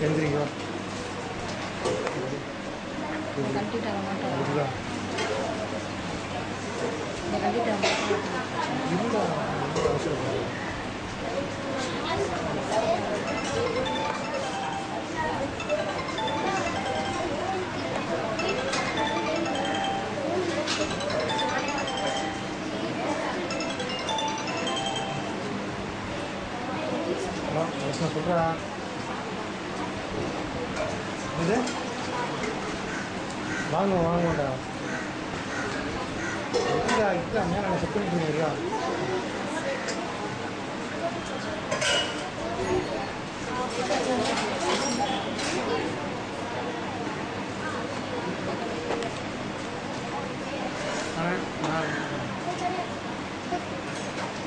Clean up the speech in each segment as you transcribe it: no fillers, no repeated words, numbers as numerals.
எந்திரிங்க கட்டிட்டு மாட்டோம் இதுதான் கட்டிட்டு இல்லை அவசரம் நான் சொல்கிறா இது வாங்கடா இருக்கா மேலே நான் செக் பண்ணிட்டு இருக்கா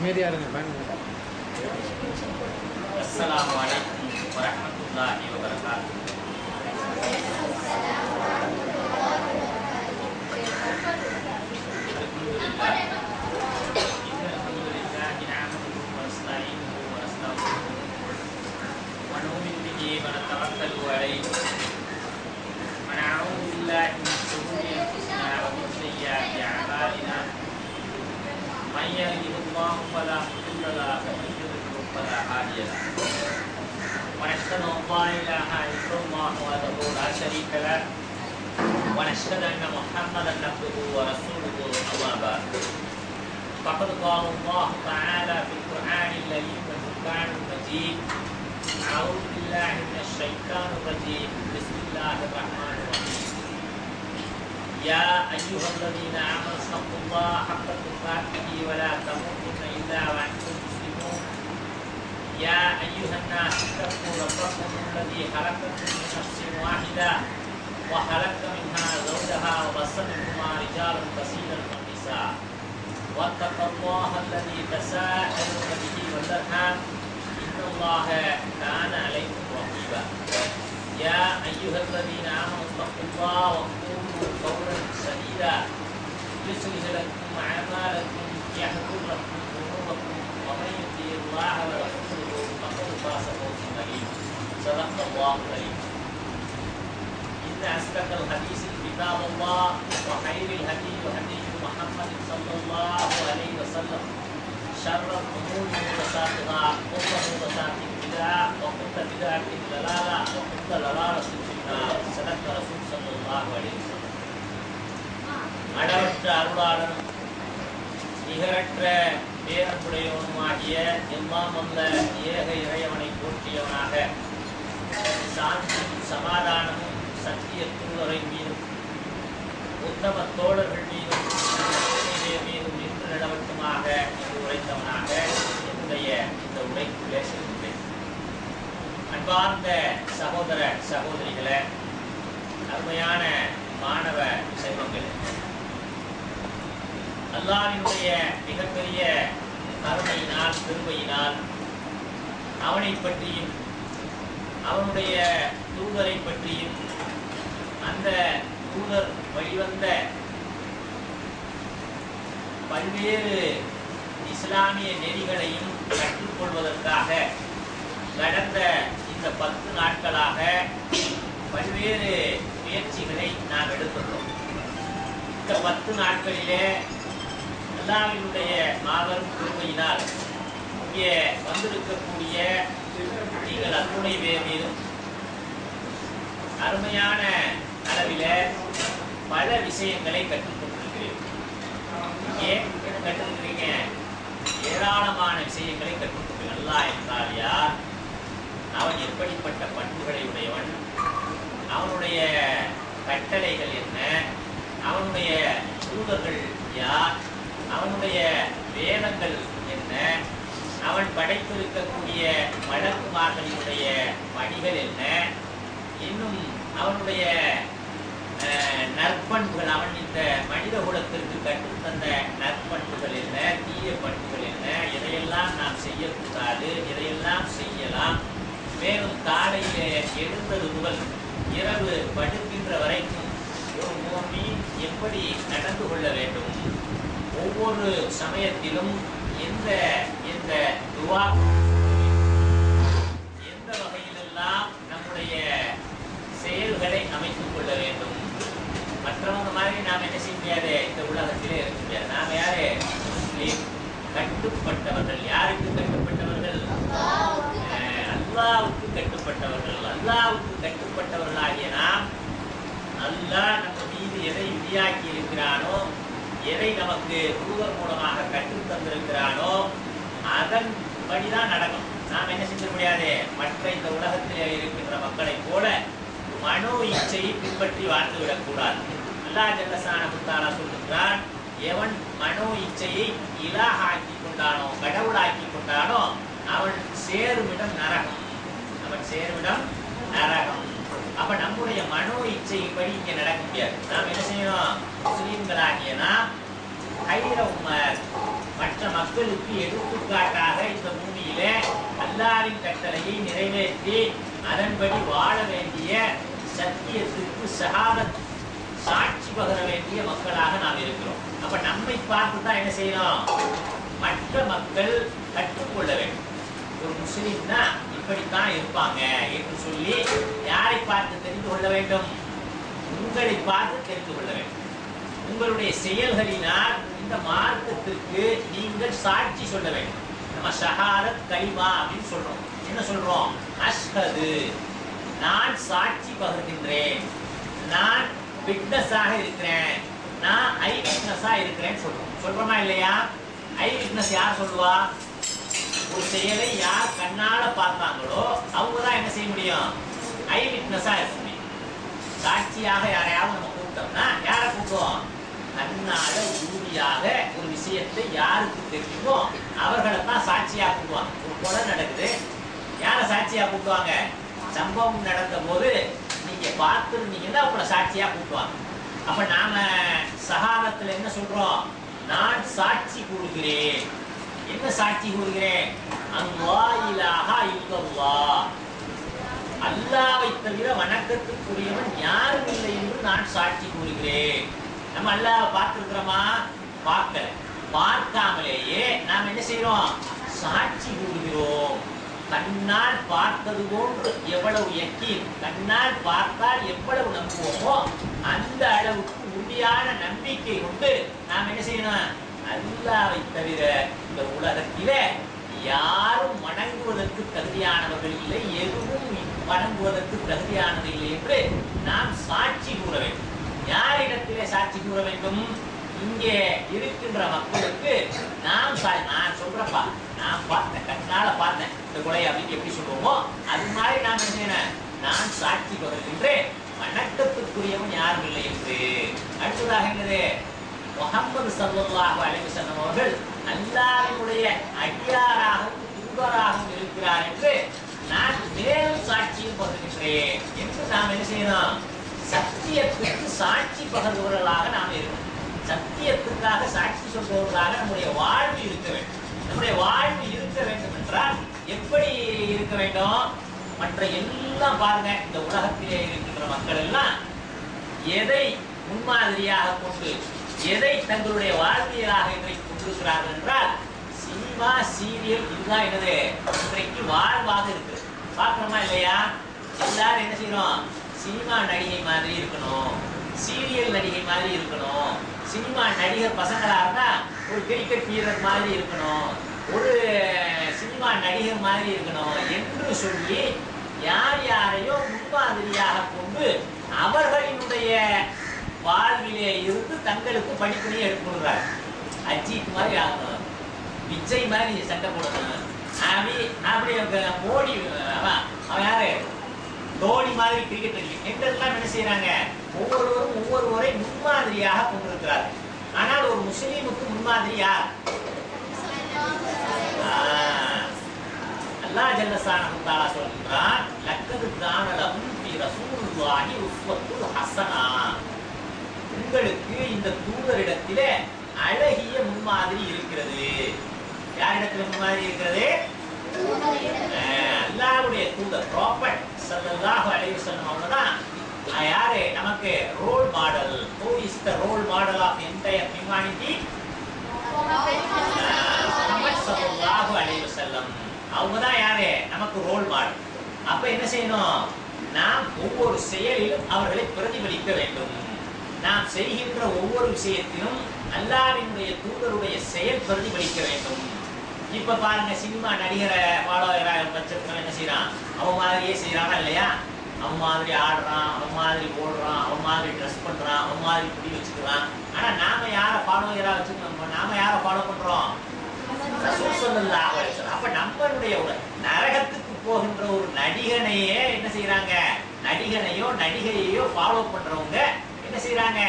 मेरी आ रहे हैं बैंक में अस्सलामु अलैकुम वरहमतुल्लाहि वबरकातुहू من يهده الله فلا مضل له ومن يضلل فلا هادي له ونشهد ان لا اله الا الله وحده لا شريك له ونشهد ان محمدا عبده ورسوله اما بعد فقد قال الله تعالى في القران الكريم والفرقان المجيد اعوذ بالله من الشيطان الرجيم بسم الله الرحمن الرحيم يا أيها الذين آمنوا اتقوا الله حق تقاته ولا تموتن إلا وأنتم مسلمون يا أيها الناس اتقوا ربكم الذي خلقكم من نفس واحدة وخلق منها زوجها وبث منهما رجالا كثيرا ونساء واتقوا الله الذي تساءلون به والأرحام إن الله كان عليكم رقيبا يا أيها الذين آمنوا اتقوا الله وقولوا قولا سديدا يصلح لكم أعمالكم يغفر لكم ذنوبكم ومن يطع الله ورسوله فقد فاز فوزا عظيما صدق الله العظيم إن أصدق الحديث كتاب الله وخير الهدي هدي محمد صلى الله عليه وسلم شر الأمور محدثاتها وكل محدثات بدعة وكل بدعة ضلالة وكل ضلالة في النار صدق رسول صلى الله عليه وسلم அளவற்ற அருளாளனும் நிகரற்ற பேரன்புடையவனுமாகிய எல்லாம் வல்ல ஏக இறைவனை போற்றியவனாக சாந்தியும் சமாதானமும் சத்திய தூதரை மீதும் உத்தம தோழர்கள் மீதும் மீதும் நின்று நிலவட்டுமாக என்று உரைத்தவனாக என்னுடைய இந்த உரைக்குள்ளே செல்கிறேன். அன்பார்ந்த சகோதர சகோதரிகளே, அருமையான மாணவ செல்வங்களே, அல்லாஹ்வினுடைய மிகப்பெரிய கருணையினால் கிருபையினால் அவனை பற்றியும் அவனுடைய தூதரை பற்றியும் அந்த தூதர் வழிவந்த பல்வேறு இஸ்லாமிய நெறிகளையும் கற்றுக்கொள்வதற்காக கடந்த இந்த 10 நாட்களாக பல்வேறு முயற்சிகளை நாம் எடுத்துள்ளோம். இந்த 10 நாட்களிலே அல்லாஹ்வினுடைய மாபெரும் கிருபையினால் இங்கே வந்திருக்கக்கூடிய நீங்கள் அத்துணை பேர் மீதும் அருமையான அளவில் பல விஷயங்களை கற்றுக்கொண்டிருக்கிறீர்கள். ஏன் கற்றுக்கிறீங்க? ஏராளமான விஷயங்களை கற்றுக்கொள்கிறீர்கள். அல்லாஹ் என்றால் யார், அவன் எப்படிப்பட்ட பண்புகளை உடையவன், அவனுடைய கட்டளைகள் என்ன, அவனுடைய தூதர்கள் யார், அவனுடைய வேதங்கள் என்ன, அவன் படைத்திருக்கக்கூடிய மலக்குமார்களினுடைய பணிகள் என்ன, இன்னும் அவனுடைய நற்பண்புகள், அவன் இந்த மனித குலத்திற்கு கற்றுத்தந்த நற்பண்புகள் என்ன, தீய பண்புகள் என்ன, இதையெல்லாம் நாம் செய்யக்கூடாது, இதையெல்லாம் செய்யலாம். மேலும் காலையிலே எழுந்தது முதல் இரவு படுக்கின்ற வரைக்கும் ஒரு முஃமின் எப்படி நடந்து கொள்ள வேண்டும், ஒவ்வொரு சமயத்திலும் எந்த துவா, எந்த வகையிலெல்லாம் நம்முடைய அல்லாஹ்வுக்கு கட்டுப்பட்டவர்களாகிய நாம் அல்லாஹ் நம்ம மீது எதை விதியாக்கி இருக்கிறானோ, எதை நமக்கு தூதர் மூலமாக கற்றுத் தந்திருக்கிறானோ அதன்படிதான் நடக்கும். நாம் என்ன செஞ்சிட முடியாது, மற்ற இந்த உலகத்திலே இருக்கின்ற மக்களை போல மனோ இச்சையை பின்பற்றி வாழ்ந்துவிடக் கூடாது. அல்லாஹ் ஜல்லஷானஹு தஆலா சொல்கிறான், எவன் மனோ இச்சையை இலாஹாக்கி கொண்டானோ, கடவுளாக்கி கொண்டானோ, அவன் சேருமிடம் நரகம். அவன் சேருமிடம் நரகம். அப்ப நம்முடைய மனோ இச்சையின்படி இங்க நடக்க முடியாது. நாம் என்ன செய்யணும், முஸ்லிம்களாகிய நாம் கைர உம்மத், மற்ற மக்களுக்கு எடுத்துக்காட்டாக இந்த பூமியிலே அல்லாஹ்வின் கட்டளையை நிறைவேற்றி அதன்படி வாழ வேண்டிய, சத்தியத்திற்கு ஷஹாதத் சாட்சி பகர வேண்டிய மக்களாக நாம் இருக்கிறோம். அப்ப நம்மை பார்த்து தான் என்ன செய்யணும், மற்ற மக்கள் கற்றுக்கொள்ள வேண்டும். ஒரு முஸ்லிம்னா இப்படித்தான் இருப்பாங்க என்று சொல்லி யாரை பார்த்து தெரிந்து கொள்ள வேண்டும், உங்களை பார்த்து தெரிந்து கொள்ள வேண்டும். உங்களுடைய செயல்களினால் இந்த மார்க்கத்திற்கு நீங்கள் சாட்சி சொல்ல வேண்டும். நம்ம ஷஹாதத் கலிமா அப்படின்னு சொல்றோம். என்ன சொல்றோம், அஷ்ஹது, நான் சாட்சி பகர்கின்றேன், நான் விட்னஸாக இருக்கிறேன், நான் ஐ விட்னஸா இருக்கிறேன்னு சொல்றோம். சொல்றோமா இல்லையா? ஐ விட்னஸ் யார் சொல்லுவா? ஒரு செயலை யார் கண்ணால பார்த்தாங்களோ அவங்க தான் என்ன செய்ய முடியும், ஐ விட்னஸா இருக்க முடியும். சாட்சியாக யாரையாவது நம்ம கூப்பிட்டோம்னா யாரை கூப்பிடுவோம், கண்ணால உறுதியாக ஒரு விஷயத்தை யாருக்கு தெரியுமோ அவர்களை தான் சாட்சியா கூப்பிடுவாங்க. ஒரு கொலை நடக்குது, யாரை சாட்சியா கூப்பிடுவாங்க, சம்பவம் நடந்த போது நீங்க பார்த்துருந்தீங்கன்னா உங்களை சாட்சியா கூப்பிடுவாங்க. அப்ப நாம ஷஹாதத்துல என்ன சொல்றோம், நான் சாட்சி கூறுகிறேன். என்ன சாட்சி கூறுகிறேன், அல்லாஹ் இலாஹா இல்லல்லாஹ், அல்லாஹ்வை தவிர வணக்கத்துக்குரியவன் யாரும் இல்லை என்று நான் சாட்சி கூறுகிறேன். நம்ம அல்லாஹ்வை பார்த்திருக்கிறோமா? பார்க்கல. பார்க்காமலேயே நாம் என்ன செய்யறோம், சாட்சி கூறுகிறோம். கண்ணால் பார்த்தது போன்று எவ்வளவு யக்கீன், கண்ணால் பார்த்தால் எவ்வளவு நம்புவோமோ அந்த அளவுக்கு உறுதியான நம்பிக்கை கொண்டு நாம் என்ன செய்யணும், அல்லாஹ்வை தவிர இந்த உலகத்திலே யாரும் வணங்குவதற்கு தகுதியானவர்கள் இல்லை, எதுவும் வணங்குவதற்கு தகுதியானது இல்லை என்று நாம் சாட்சி கூற வேண்டும். யாரிடத்திலே சாட்சி கூற வேண்டும், இங்கே இருக்கின்ற மக்களுக்கு நாம் நான் சொல்றப்பா, நான் பார்த்தேன், கண்ணால பார்த்தேன் இந்த கொலை அப்படின்னு எப்படி சொல்லுவோமோ அது மாதிரி நாம் என்ன செய்யணும், நான் சாட்சி பகர்கின்றேன், வணக்கத்துக்குரியவன் யாரும் இல்லை என்று. அடுத்ததாக என்னது, முஹம்மது ஸல்லல்லாஹு அலைஹி வஸல்லம் அவர்கள் அல்லாஹ்வுடைய அடியாராகவும் தூதராகவும் இருக்கிறார் என்று நான் மேலும் சாட்சியும் பகர்கின்றேன் என்று நாம் என்ன செய்யணும், சத்தியத்துக்கு சாட்சி பகர்வர்களாக நாம் இருக்கணும். சத்தியத்துக்காக சாட்சி சொல்பவர்களாக நம்முடைய வாழ்வு இருக்க வேண்டும். நம்முடைய வாழ்வு இருக்க வேண்டும் என்றால் எப்படி இருக்க வேண்டும், மற்ற எல்லாம் பாருங்க, இந்த உலகத்திலே இருக்கின்ற மக்கள் எல்லாம் எதை முன்மாதிரியாக கொண்டு, எதை தங்களுடைய வாழ்வியலாக இன்றைக்கு கொண்டிருக்கிறார்கள் என்றால் சினிமா, சீரியல், இதுதான் என்னது இன்றைக்கு வாழ்வாக இருக்கு. பார்க்கணுமா இல்லையா? எல்லாரும் என்ன செய்யறோம், சினிமா நடிகை மாதிரி இருக்கணும், சீரியல் நடிகை மாதிரி இருக்கணும், சினிமா நடிகர் பசங்களா இருந்தா ஒரு கிரிக்கெட் வீரர் மாதிரி இருக்கணும், ஒரு சினிமா நடிகர் மாதிரி இருக்கணும் என்று சொல்லி யார் யாரையோ முன்மாதிரியாக கொண்டு அவர்களினுடைய வாழ்விலே இருந்து தங்களுக்கு படிப்படியே எடுத்துக்கொள்கிறார். அஜித் மாதிரி ஆகணும், விஜய் மாதிரி சண்டை போடணும், அப்படி மோடி, அவன் யாரு, தோனி மாதிரி கிரிக்கெட் என்றெல்லாம் என்ன செய்யறாங்க, ஒவ்வொருவரும் ஒவ்வொருவரை முன்மாதிரியாக கொண்டிருக்கிறார்கள். ஆனால் ஒரு முஸ்லீமுக்கு முன்மாதிரி யார், அல்லாஹ் ஜல்லஷானஹு தஆலா சொல்கிறான், லக்கது கான லஹும் ஃபீ ரசூலில்லாஹி உஸ்வத்துல் ஹஸனா, உங்களுக்கு இந்த தூதரிடத்திலே அழகிய முன்மாதிரி இருக்கிறது. யாரிடத்தில் முன்மாதிரி இருக்கிறது, அல்லாஹ்வுடைய தூதர் ப்ராஃபட் ஸல்லல்லாஹு அலைஹி வஸல்லம் அவங்க தான் யாரு நமக்கு role model. Who is the role model of entire humanity, Muhammad ஸல்லல்லாஹு அலைஹி வஸல்லம். அவங்க தான் யாரு நமக்கு ரோல் மாடல். அப்ப என்ன செய்யணும், நாம் ஒவ்வொரு செயலிலும் அவர்களை பிரதிபலிக்க வேண்டும். நாம் செய்கின்ற ஒவ்வொரு விஷயத்திலும் அல்லாஹ்வினுடைய தூதருடைய செயல் பிரதிபலிக்க வேண்டும். இப்ப பாருங்க, சினிமா நடிகரை ஃபாலோ பட்சத்துல என்ன செய்யறான், அவன் மாதிரியே செய்யறானா இல்லையா? அவன் மாதிரி ஆடுறான், அவன் மாதிரி ஓடுறான், அவன் மாதிரி ட்ரெஸ் பண்றான், அவன் மாதிரி குடி வச்சுக்கிறான். ஆனா நாம யாரை ஃபாலோவரா வச்சுக்கணும்? நாம யாரை ஃபாலோ பண்றோம்? ரசூல் ஸல்லல்லாஹு அலைஹி வஸல்லம். அப்ப நம்மளுடைய நரகத்துக்கு போகின்ற ஒரு நடிகனையே என்ன செய்யறாங்க? நடிகனையோ நடிகையையோ ஃபாலோ பண்றவங்க என்ன செய்யறாங்க?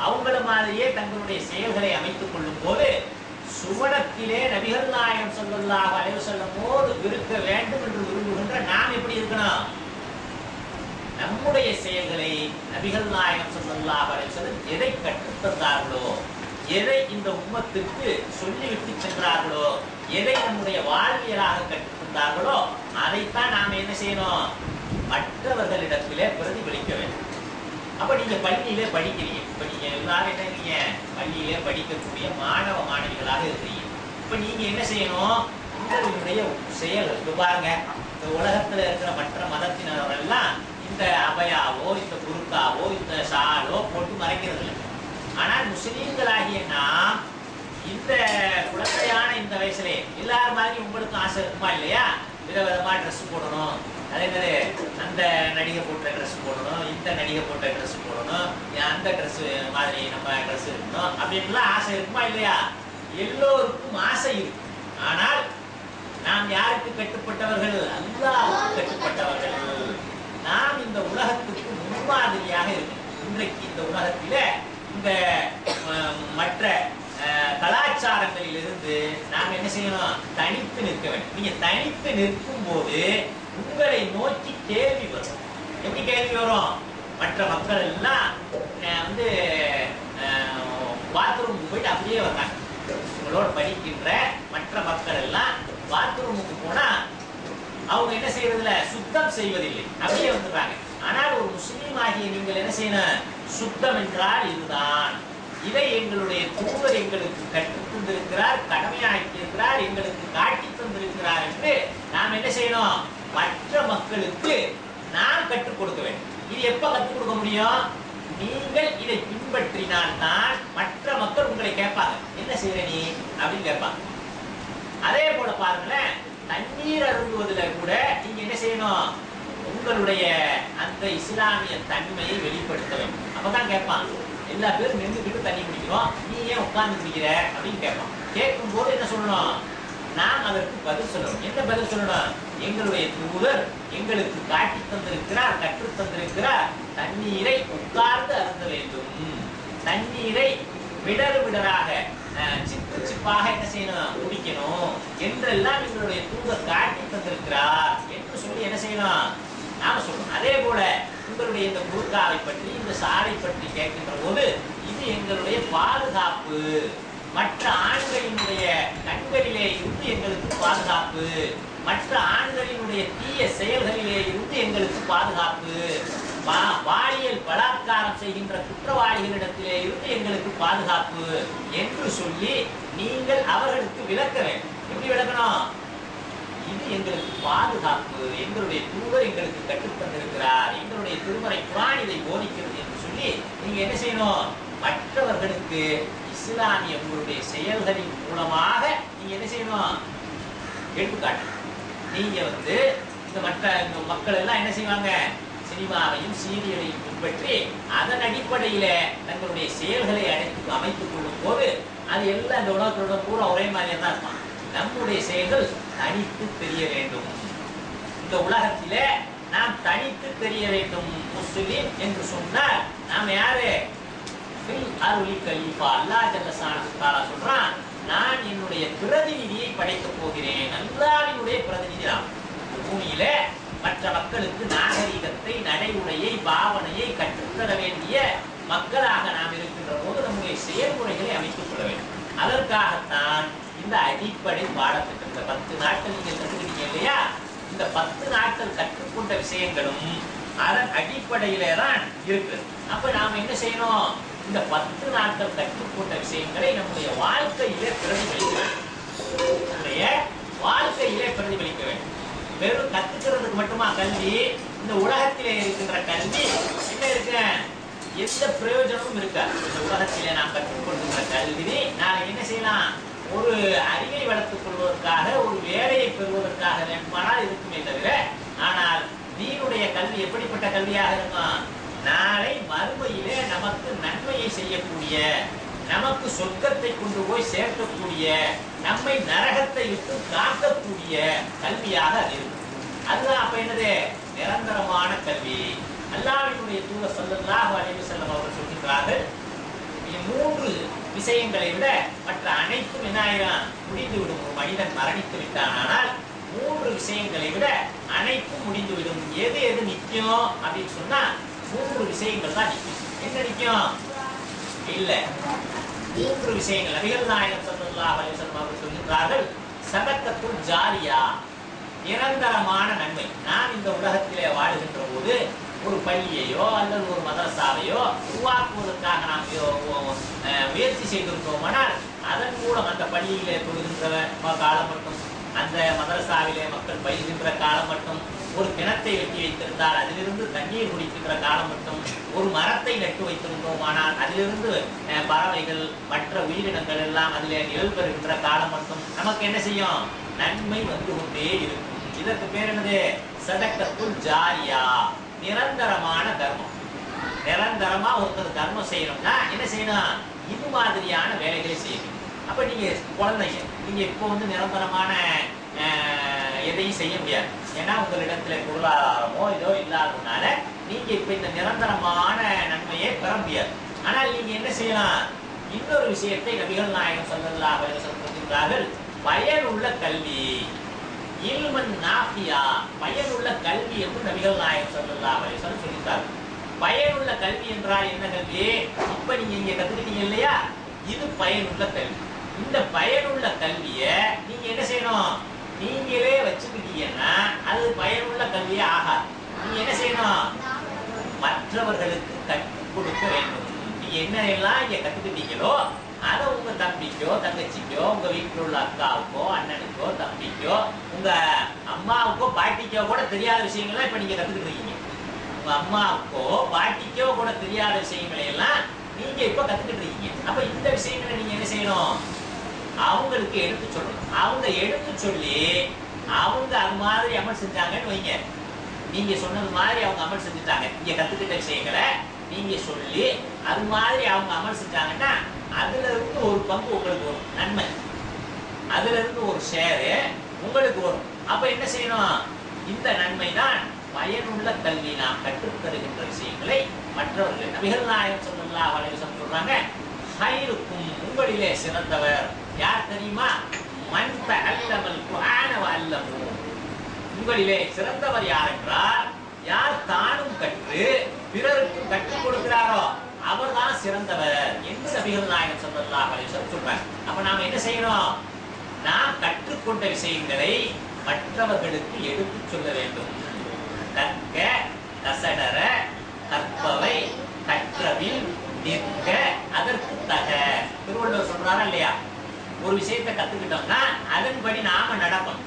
அவங்கள மாதிரியே தங்களுடைய செயல்களை அமைத்துக் கொள்ளும் போது சுவனத்திலே நபிகள் நாயகம் ஸல்லல்லாஹு அலைஹி வஸல்லமோடு இருக்க வேண்டும் என்று விரும்புகின்ற நாம் எப்படி இருக்கணும்? நம்முடைய செயல்களை நபிகள் நாயகம் ஸல்லல்லாஹு அலைஹி வஸல்லம் எதை கற்றுத் தந்தார்களோ, எதை இந்த உம்மத்துக்கு சொல்லிவிட்டு சென்றார்களோ, எதை நம்முடைய வாழ்வியலாக கற்றுத் தந்தார்களோ அதைத்தான் நாம என்ன செய்யணும்? மற்றவர்களிடத்திலே பிரதிபலிக்க வேண்டும். அப்ப நீங்க பள்ளியிலே படிக்கிறீங்க. இப்ப நீங்க எல்லாரும் என்ன இருக்கீங்க? பள்ளியிலே படிக்கக்கூடிய மாணவ மாணவிகளாக இருக்கிறீங்க. இப்ப நீங்க என்ன செய்யணும்? உங்களுடைய செயல் பாருங்க, இந்த உலகத்துல இருக்கிற மற்ற மதத்தினரெல்லாம் இந்த அபயாவோ இந்த புர்காவோ இந்த ஷாலோ போட்டு மறைக்கிறது இல்லை. ஆனால் முஸ்லீம்களாகிய நாம் இந்த குழந்தையான இந்த வயசுல எல்லாரும் மாதிரி உங்களுக்கும் ஆசை இருக்குமா இல்லையா? விதவிதமா ட்ரெஸ் போடணும், அதே மாதிரி அந்த நடிகை போட்ட ட்ரெஸ் போடணும், இந்த நடிகை போட்ட ட்ரெஸ் போடணும், அந்த ட்ரெஸ் மாதிரி நம்ம ட்ரெஸ் இருக்கணும் அப்படின்லாம் ஆசை இருக்குமா இல்லையா? எல்லோருக்கும் ஆசை இருக்கு. ஆனால் நாம் யாருக்கு கட்டுப்பட்டவர்கள்? அல்லாஹ்வுக்கு கட்டுப்பட்டவர்கள். நாம் இந்த உலகத்துக்கு முன்மாதிரியாக இருக்கணும். இன்றைக்கு இந்த உலகத்தில இந்த மற்ற கலாச்சாரங்களிலிருந்து நாம் என்ன செய்யணும்? தனித்து நிற்க வேண்டும். நீங்க தனித்து நிற்கும் போது உங்களை நோக்கி கேள்வி வரும். எப்படி கேள்வி வரும்? மற்ற மக்கள் எல்லாம் வந்து பாத்ரூமுக்கு போயிட்டு அப்படியே வர்றாங்க. உங்களோட படிக்கின்ற மற்ற மக்கள் எல்லாம் பாத்ரூமுக்கு போனா அவங்க என்ன செய்யறதில்ல? சுத்தம் செய்வதில்லை, அப்படியே வந்துடுறாங்க. ஆனால் ஒரு முஸ்லீம் ஆகிய நீங்கள் என்ன செய்யணும்? சுத்தம் என்றால் இதுதான். இதை எங்களுடைய தூதர் எங்களுக்கு கற்றுத் தந்திருக்கிறார், கடமையாக்கி இருக்கிறார், எங்களுக்கு காட்டி தந்திருக்கிறார் என்று நாம் என்ன செய்யணும்? மற்ற மக்களுக்கு நாம் கற்றுக் கொடுக்க வேண்டும். இது எப்ப கற்றுக் கொடுக்க முடியும்? நீங்கள் இதை பின்பற்றினால் தான் மற்ற மக்கள் உங்களை கேட்பாங்க, என்ன செய்யற நீ அப்படின்னு கேட்பாங்க. அதே போல பாருங்களேன், தண்ணீர் அருந்துவதில் கூட நீங்க என்ன செய்யணும்? உங்களுடைய அந்த இஸ்லாமிய தன்மையை வெளிப்படுத்த வேண்டும். அப்பதான் கேட்பாங்க. எல்லா பேரும் நின்றுக்கிட்டு தண்ணி குடிக்கிறோம், நீ ஏன் உட்கார்ந்து குடிக்கிற அப்படின்னு கேட்பான். கேட்கும் போது என்ன சொல்லணும்? நாம் அதற்கு பதில் சொல்லணும். என்ன பதில் சொல்லணும்? எங்களுடைய தூதர் எங்களுக்கு காட்டி தந்திருக்கிறார், கற்றுத் தந்திருக்கிறார், தண்ணீரை உட்கார்ந்து அருந்த வேண்டும், தண்ணீரை விடரு விடராக சிப்பு சிப்பாக என்ன செய்யணும்? குடிக்கணும் என்றெல்லாம் எங்களுடைய தூதர் காட்டி தந்திருக்கிறார் என்று சொல்லி என்ன செய்யணும்? நாம சொல்லணும். அதே போல உங்களுடைய இந்த புர்காவை பற்றி, இந்த சாலை பற்றி கேட்கின்ற போது இது எங்களுடைய பாதுகாப்பு, மற்ற ஆண்களினுடைய கண்களிலே இருந்து எங்களுக்கு பாதுகாப்பு, மற்ற ஆண்களினுடைய தீய செயல்களிலே இருந்து எங்களுக்கு பாதுகாப்பு, பாலியல் பலாத்காரம் செய்கின்ற குற்றவாளிகளிடத்திலே இருந்து எங்களுக்கு பாதுகாப்பு என்று சொல்லி நீங்கள் அவர்களுக்கு விளக்க வேண்டும். எப்படி விளக்கணும்? இது எங்களுக்கு பாதுகாப்பு, எங்களுடைய தூதர் எங்களுக்கு கற்றுத் தந்திருக்கிறார், எங்களுடைய திருமறை குர்ஆன் இதை போதிக்கிறது என்று சொல்லி நீங்க என்ன செய்யணும்? மற்றவர்களுக்கு இஸ்லாமிய உங்களுடைய செயல்களின் மூலமாக நீங்க என்ன செய்யணும்? எடுத்துக்காட்டு. நீங்க வந்து இந்த மற்ற மக்கள் எல்லாம் என்ன செய்வாங்க? சினிமாவையும் சீரியலையும் பின்பற்றி அதன் அடிப்படையில தங்களுடைய செயல்களை அமைத்துக் கொள்ளும் போது அது எல்லாம் இந்த உலகத்தோட பூரா ஒரே மாதிரியா தான் இருப்பான். நம்முடைய செயல்கள் தனித்து தெரிய வேண்டும். இந்த உலகத்திலே நாம் தனித்து தெரிய வேண்டும். முஸ்லிம் என்று சொன்னால் நாம் யாரு? அருளி கலீஃபா. அல்லாஹ் ஜல்ல ஷானஹு சொல்றான், நான் என்னுடைய பிரதிநிதியை படைக்கப் போகிறேன். அல்லாஹ்வினுடைய பிரதிநிதி தான். பூமியில மற்ற மக்களுக்கு நாகரிகத்தை, நடைமுறையை, பாவனையை கற்றுத்தர வேண்டிய மக்களாக நாம் இருக்கின்ற போது நம்முடைய செயல்முறைகளை அமைத்துக் கொள்ள வேண்டும். அதற்காகத்தான் இந்த அடிப்படை பாடத்திட்டம். இந்த 10 நாட்கள் நீங்க கற்றுக்கிட்டீங்க இல்லையா? இந்த 10 நாட்கள் கற்றுக்கொண்ட விஷயங்களும் அதன் அடிப்படையில தான் இருக்கு. அப்ப நாம என்ன செய்யணும்? இந்த 10 நாட்கள் கற்றுக்கொண்ட விஷயங்களை நம்முடைய வாழ்க்கையிலே பிரதிபலிக்க வேண்டும். நம்முடைய வாழ்க்கையிலே பிரதிபலிக்க வேண்டும். வெறும் கத்துக்கிறதுக்கு மட்டுமா கல்வி? இந்த உலகத்திலே இருக்கின்ற கல்வி என்ன இருக்கு? எந்த பிரயோஜனமும் இருக்காது. இந்த உலகத்திலே நாம் கற்றுக்கொள்கின்ற கல்வி நாளை என்ன செய்யலாம்? ஒரு அறிவை வளர்த்துக் கொள்வதற்காக, ஒரு வேலையை பெறுவதற்காக வேண்டுமானால் இருக்குமே தவிர, ஆனால் தீனுடைய கல்வி கல்வி எப்படிப்பட்ட கல்வியாக இருக்கும்? நாளை மறுமையிலே நமக்கு நன்மையை செய்யக்கூடிய, நமக்கு சொர்க்கத்தை கொண்டு போய் சேர்க்கக்கூடிய, நம்மை நரகத்தை விட்டு காக்கக்கூடிய கல்வியாக அது இருக்கும். அதுதான் அப்ப என்னது? நிரந்தரமான கல்வி. அல்லாஹ்வினுடைய தூதர் ஸல்லல்லாஹு அலைஹி வஸல்லம் அவர்கள் சொல்கிறார்கள், மூன்று விஷயங்களை விட மற்ற அனைத்தும் என்ன ஆயிரம் முடிந்துவிடும். ஒரு மனிதன் மரணித்து விட்டானால் மூன்று விஷயங்களை விட அனைத்தும் முடிந்துவிடும். எது எது நிற்கும் அப்படின்னு சொன்னா மூன்று விஷயங்கள் தான் நிற்கும். என்ன நிற்கும்? இல்ல, மூன்று விஷயங்கள். நபிகள் நாயகம் ஸல்லல்லாஹு அலைஹி வஸல்லம் அவர்கள் சொல்கிறார்கள், சதக்கத்துல் ஜாரியா, நிரந்தரமான நன்மை. நான் இந்த உலகத்திலே வாழுகின்ற போது ஒரு பள்ளியையோ அல்லது ஒரு மதரசாவையோ உருவாக்குவதற்காக நாம் முயற்சி செய்திருந்தோமானால் அதன் மூலம் அந்த பள்ளியிலே தொழுகின்ற காலம் மட்டும், அந்த மதரசாவிலே மக்கள் பயில்கின்ற காலம் மட்டும், ஒரு கிணத்தை வெட்டி வைத்திருந்தால் அதிலிருந்து தண்ணீர் குடிக்கின்ற காலம் மட்டும், ஒரு மரத்தை நட்டு வைத்திருந்தோமானால் அதிலிருந்து பறவைகள் மற்ற உயிரினங்கள் எல்லாம் அதிலே நிழல் பெறுகின்ற காலம் மட்டும் நமக்கு என்ன செய்யும்? நன்மை வந்து கொண்டே இருக்கும். இதற்கு பேர் என்னது? சதக்கத்துல் ஜாரியா, நிரந்தரமான தர்மம். நிரந்தரமா ஒருத்தர் தர்மம் செய்யணும்னா என்ன செய்யணும்? இது மாதிரியான வேலைகளை செய்யணும். அப்ப நீங்க குழந்தைங்க, நீங்க இப்போ வந்து நிரந்தரமான எதையும் செய்ய முடியாது. ஏன்னா உங்களிடத்துல பொருளாதாரமோ இதோ இல்லாததுனால நீங்க இப்ப இந்த நிரந்தரமான நன்மையை பெற முடியாது. ஆனால் நீங்க என்ன செய்யலாம்? இன்னொரு விஷயத்தை நபிகள் நாயகம் ஸல்லல்லாஹு அலைஹி வஸல்லம் சொல்கிறார்கள், பயனுள்ள கல்வி. இல்மன் நாஃபியா, பயனுள்ள கல்வி என்று நபிகள் நாயகம் ஸல்லல்லாஹு அலைஹி வஸல்லம் சொல்லிட்டார்கள். பயனுள்ள கல்வி என்றால் என்ன கல்வி? இப்ப நீங்க இங்க கத்துக்கிட்டீங்க இல்லையா, இது பயனுள்ள கல்வி. இந்த பயனுள்ள கல்வியை நீங்க என்ன செய்யணும்? நீங்களே வச்சுக்கிட்டீங்கன்னா அது பயனுள்ள கல்வியே ஆகாது. நீங்க என்ன செய்யணும்? மற்றவர்களுக்கு கற்றுக் கொடுக்க வேண்டும். நீங்க என்ன எல்லாம் இங்க கத்துக்கிட்டீங்களோ அதை உங்க தம்பிக்கோ தங்கச்சிக்கோ உங்க வீட்டில் உள்ள அக்காவுக்கோ அண்ணனுக்கோ தம்பிக்கோ உங்க அம்மாவுக்கோ பாட்டிக்கோ கூட தெரியாத விஷயங்கள்லாம் இப்ப நீங்க கத்துக்கிட்டு இருக்கீங்க. உங்க அம்மாவுக்கோ பாட்டிக்கோ கூட தெரியாத விஷயங்களை எல்லாம் நீங்க இப்ப கத்துக்கிட்டு இருக்கீங்க. அப்ப இந்த விஷயங்களை நீங்க என்ன செய்யணும்? அவங்களுக்கு எடுத்து சொல்லணும். அவங்க எடுத்து சொல்லி அவங்க அது மாதிரி அமல் செஞ்சாங்கன்னு வைங்க, நீங்க சொன்னது மாதிரி அவங்க அமல் செஞ்சுட்டாங்க, நீங்க கத்துக்கிட்ட விஷயங்களை நீங்க சொல்லி அது மாதிரி அவங்க அமல் செஞ்சாங்கன்னா அதுல இருந்து ஒரு பங்கு உங்களுக்கு வரும், நன்மை. அதுல இருந்து ஒரு ஷேரு உங்களுக்கு வரும். அப்ப என்ன செய்யணும்? இந்த நன்மை தான் பயனுள்ள கல்வி. நாம் கற்றுத் தருகின்ற விஷயங்களை மற்றவர்கள், நபிகள் நாயகம் ஸல்லல்லாஹு அலைஹி வஸல்லம் சொல்றாங்க, ஹைருக்கும், உங்களிலே சிறந்தவர் யார் தெரியுமா? மன் தஅல்லமல் குர்ஆன வ அல்லமு, உங்களிலே சிறந்தவர் யார் என்றால் யார் தானும் கற்று பிறருக்கு கற்றுக் கொடுக்கிறாரோ அவர்தான் சிறந்தவர் என்று நபிகள் நாயகம் ஸல்லல்லாஹு அலைஹி வஸல்லம் சொல்றாங்க. அப்ப நாம என்ன செய்யணும்? நாம் கற்றுக்கொண்ட விஷயங்களை மற்றவர்களுக்கு எடுத்துச் சொல்ல வேண்டும். கற்க கசடர கற்பவை கற்றவில் நிற்க அதற்கு தக. திருவள்ளுவர் சொல்றாரா இல்லையா? ஒரு விஷயத்தை கத்துக்கிட்டோம்னா அதன்படி நாம நடக்கணும்.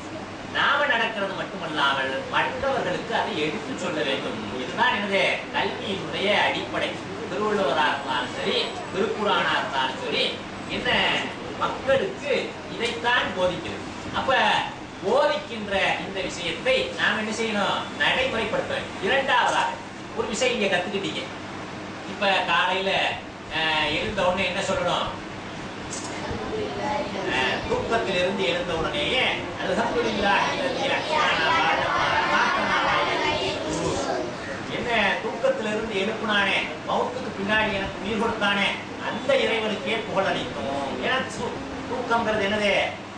நாம நடக்கிறது மட்டுமல்லாமல் மற்றவர்களுக்கு அதை எடுத்து சொல்ல வேண்டும். இதுதான் என்னது? கல்வியினுடைய அடிப்படை. திருவள்ளுவராக இருந்தாலும் சரி, திருக்குறானா இருந்தாலும் சரி, என்ன மக்களுக்கு இதைத்தான் போதிக்கிறது. அப்ப போதிக்கின்ற இந்த விஷயத்தை நாம் என்ன செய்யணும்? நடைமுறைப்படுத்த வேண்டும். இரண்டாவதாக ஒரு விஷயம் இங்க கத்துக்கிட்டீங்க. இப்ப காலையில எழுந்த உடனே என்ன சொல்லணும்? தூக்கத்திலிருந்து எழுந்த உடனேயே அல்ஹம்துலில்லாஹ் என்ன தூக்கத்திலிருந்து எழுப்புனானே, மௌத்துக்கு பின்னாடி எனக்கு உயிர் கொடுத்தானே அந்த இறைவனுக்கே புகழ் அளிக்கும். ஏன்னா தூக்கம்ங்கிறது என்னது?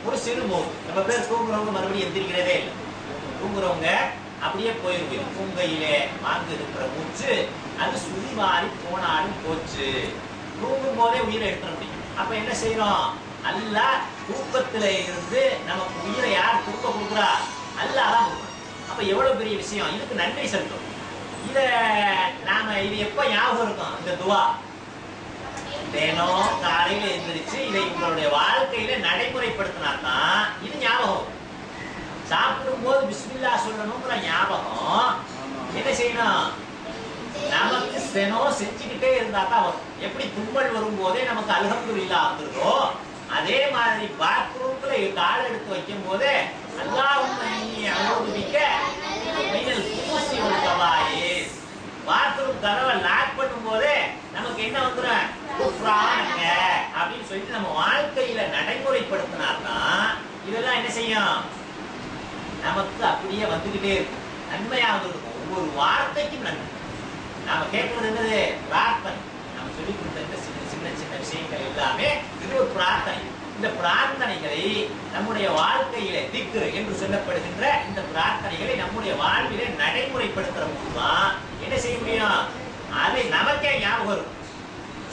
ஒரு சிறு மௌத்து. நம்ம பேர் தூங்குறவங்க மறுபடியும் எந்திரிக்கிறதே இல்லை. தூங்குறவங்க அப்படியே போயிருக்கும். தூங்கையிலே வாங்க இருக்கிற மூச்சு அது சுதி மாறி போனாலும் போச்சு. தூங்கும் போதே உயிரை எடுத்துட முடியும். அப்ப என்ன செய்யறோம்? அல்லாஹ் தூக்கத்துல இருந்து நமக்கு உயிரை யார் தூக்க கொடுக்குறா? அல்லாஹ் தான் கொடுக்கணும். அப்ப எவ்வளவு பெரிய விஷயம்! இதுக்கு நன்றி செலுத்தும். இத நாம இது எப்ப ஞாபகம் இருக்கும்? இந்த துவா தினம் காலையில எந்திரிச்சு இதை உங்களுடைய வாழ்க்கையில நடைமுறைப்படுத்தினாதான் இது ஞாபகம். சாப்பிடும் போது பிஸ்மில்லாஹ் சொல்லணும்ங்கிற ஞாபகம் என்ன செய்யணும்? நமக்கு தினம் செஞ்சுக்கிட்டே இருந்தா தான் வரும். எப்படி தும்மல் வரும் போதே நமக்கு அல்ஹம்துலில்லாஹ் வந்துருதோ அதே மாதிரி பாத்ரூம்ல கால் எடுத்து வைக்கும் போதே அல்லாஹும்ம இன்னி அஊது பிக்க மினல் குபுஸி வல் கபாயிர் குஃப்ரானக அப்படின்னு சொல்லிட்டு நம்ம வாழ்க்கையில நடைமுறைப்படுத்தினார்னா இதெல்லாம் என்ன செய்யும்? நமக்கு அப்படியே வந்துகிட்டே இருக்கும், நன்மையாக இருக்கும். ஒவ்வொரு வார்த்தைக்கும் நன்மை. நாம கேட்கறது என்னது? பிரார்த்தனை. நாம சொல்லிக் கொடுத்த இந்த சின்ன சின்ன சின்ன விஷயங்கள் எல்லாமே இது ஒரு பிரார்த்தனை. இந்த பிரார்த்தனைகளை நம்முடைய வாழ்க்கையில திக்ரு என்று சொல்லப்படுகின்ற இந்த பிரார்த்தனைகளை நம்முடைய வாழ்விலே நடைமுறைப்படுத்துற போதுதான் என்ன செய்ய முடியும்? அதை நமக்கே ஞாபகம் வரும்.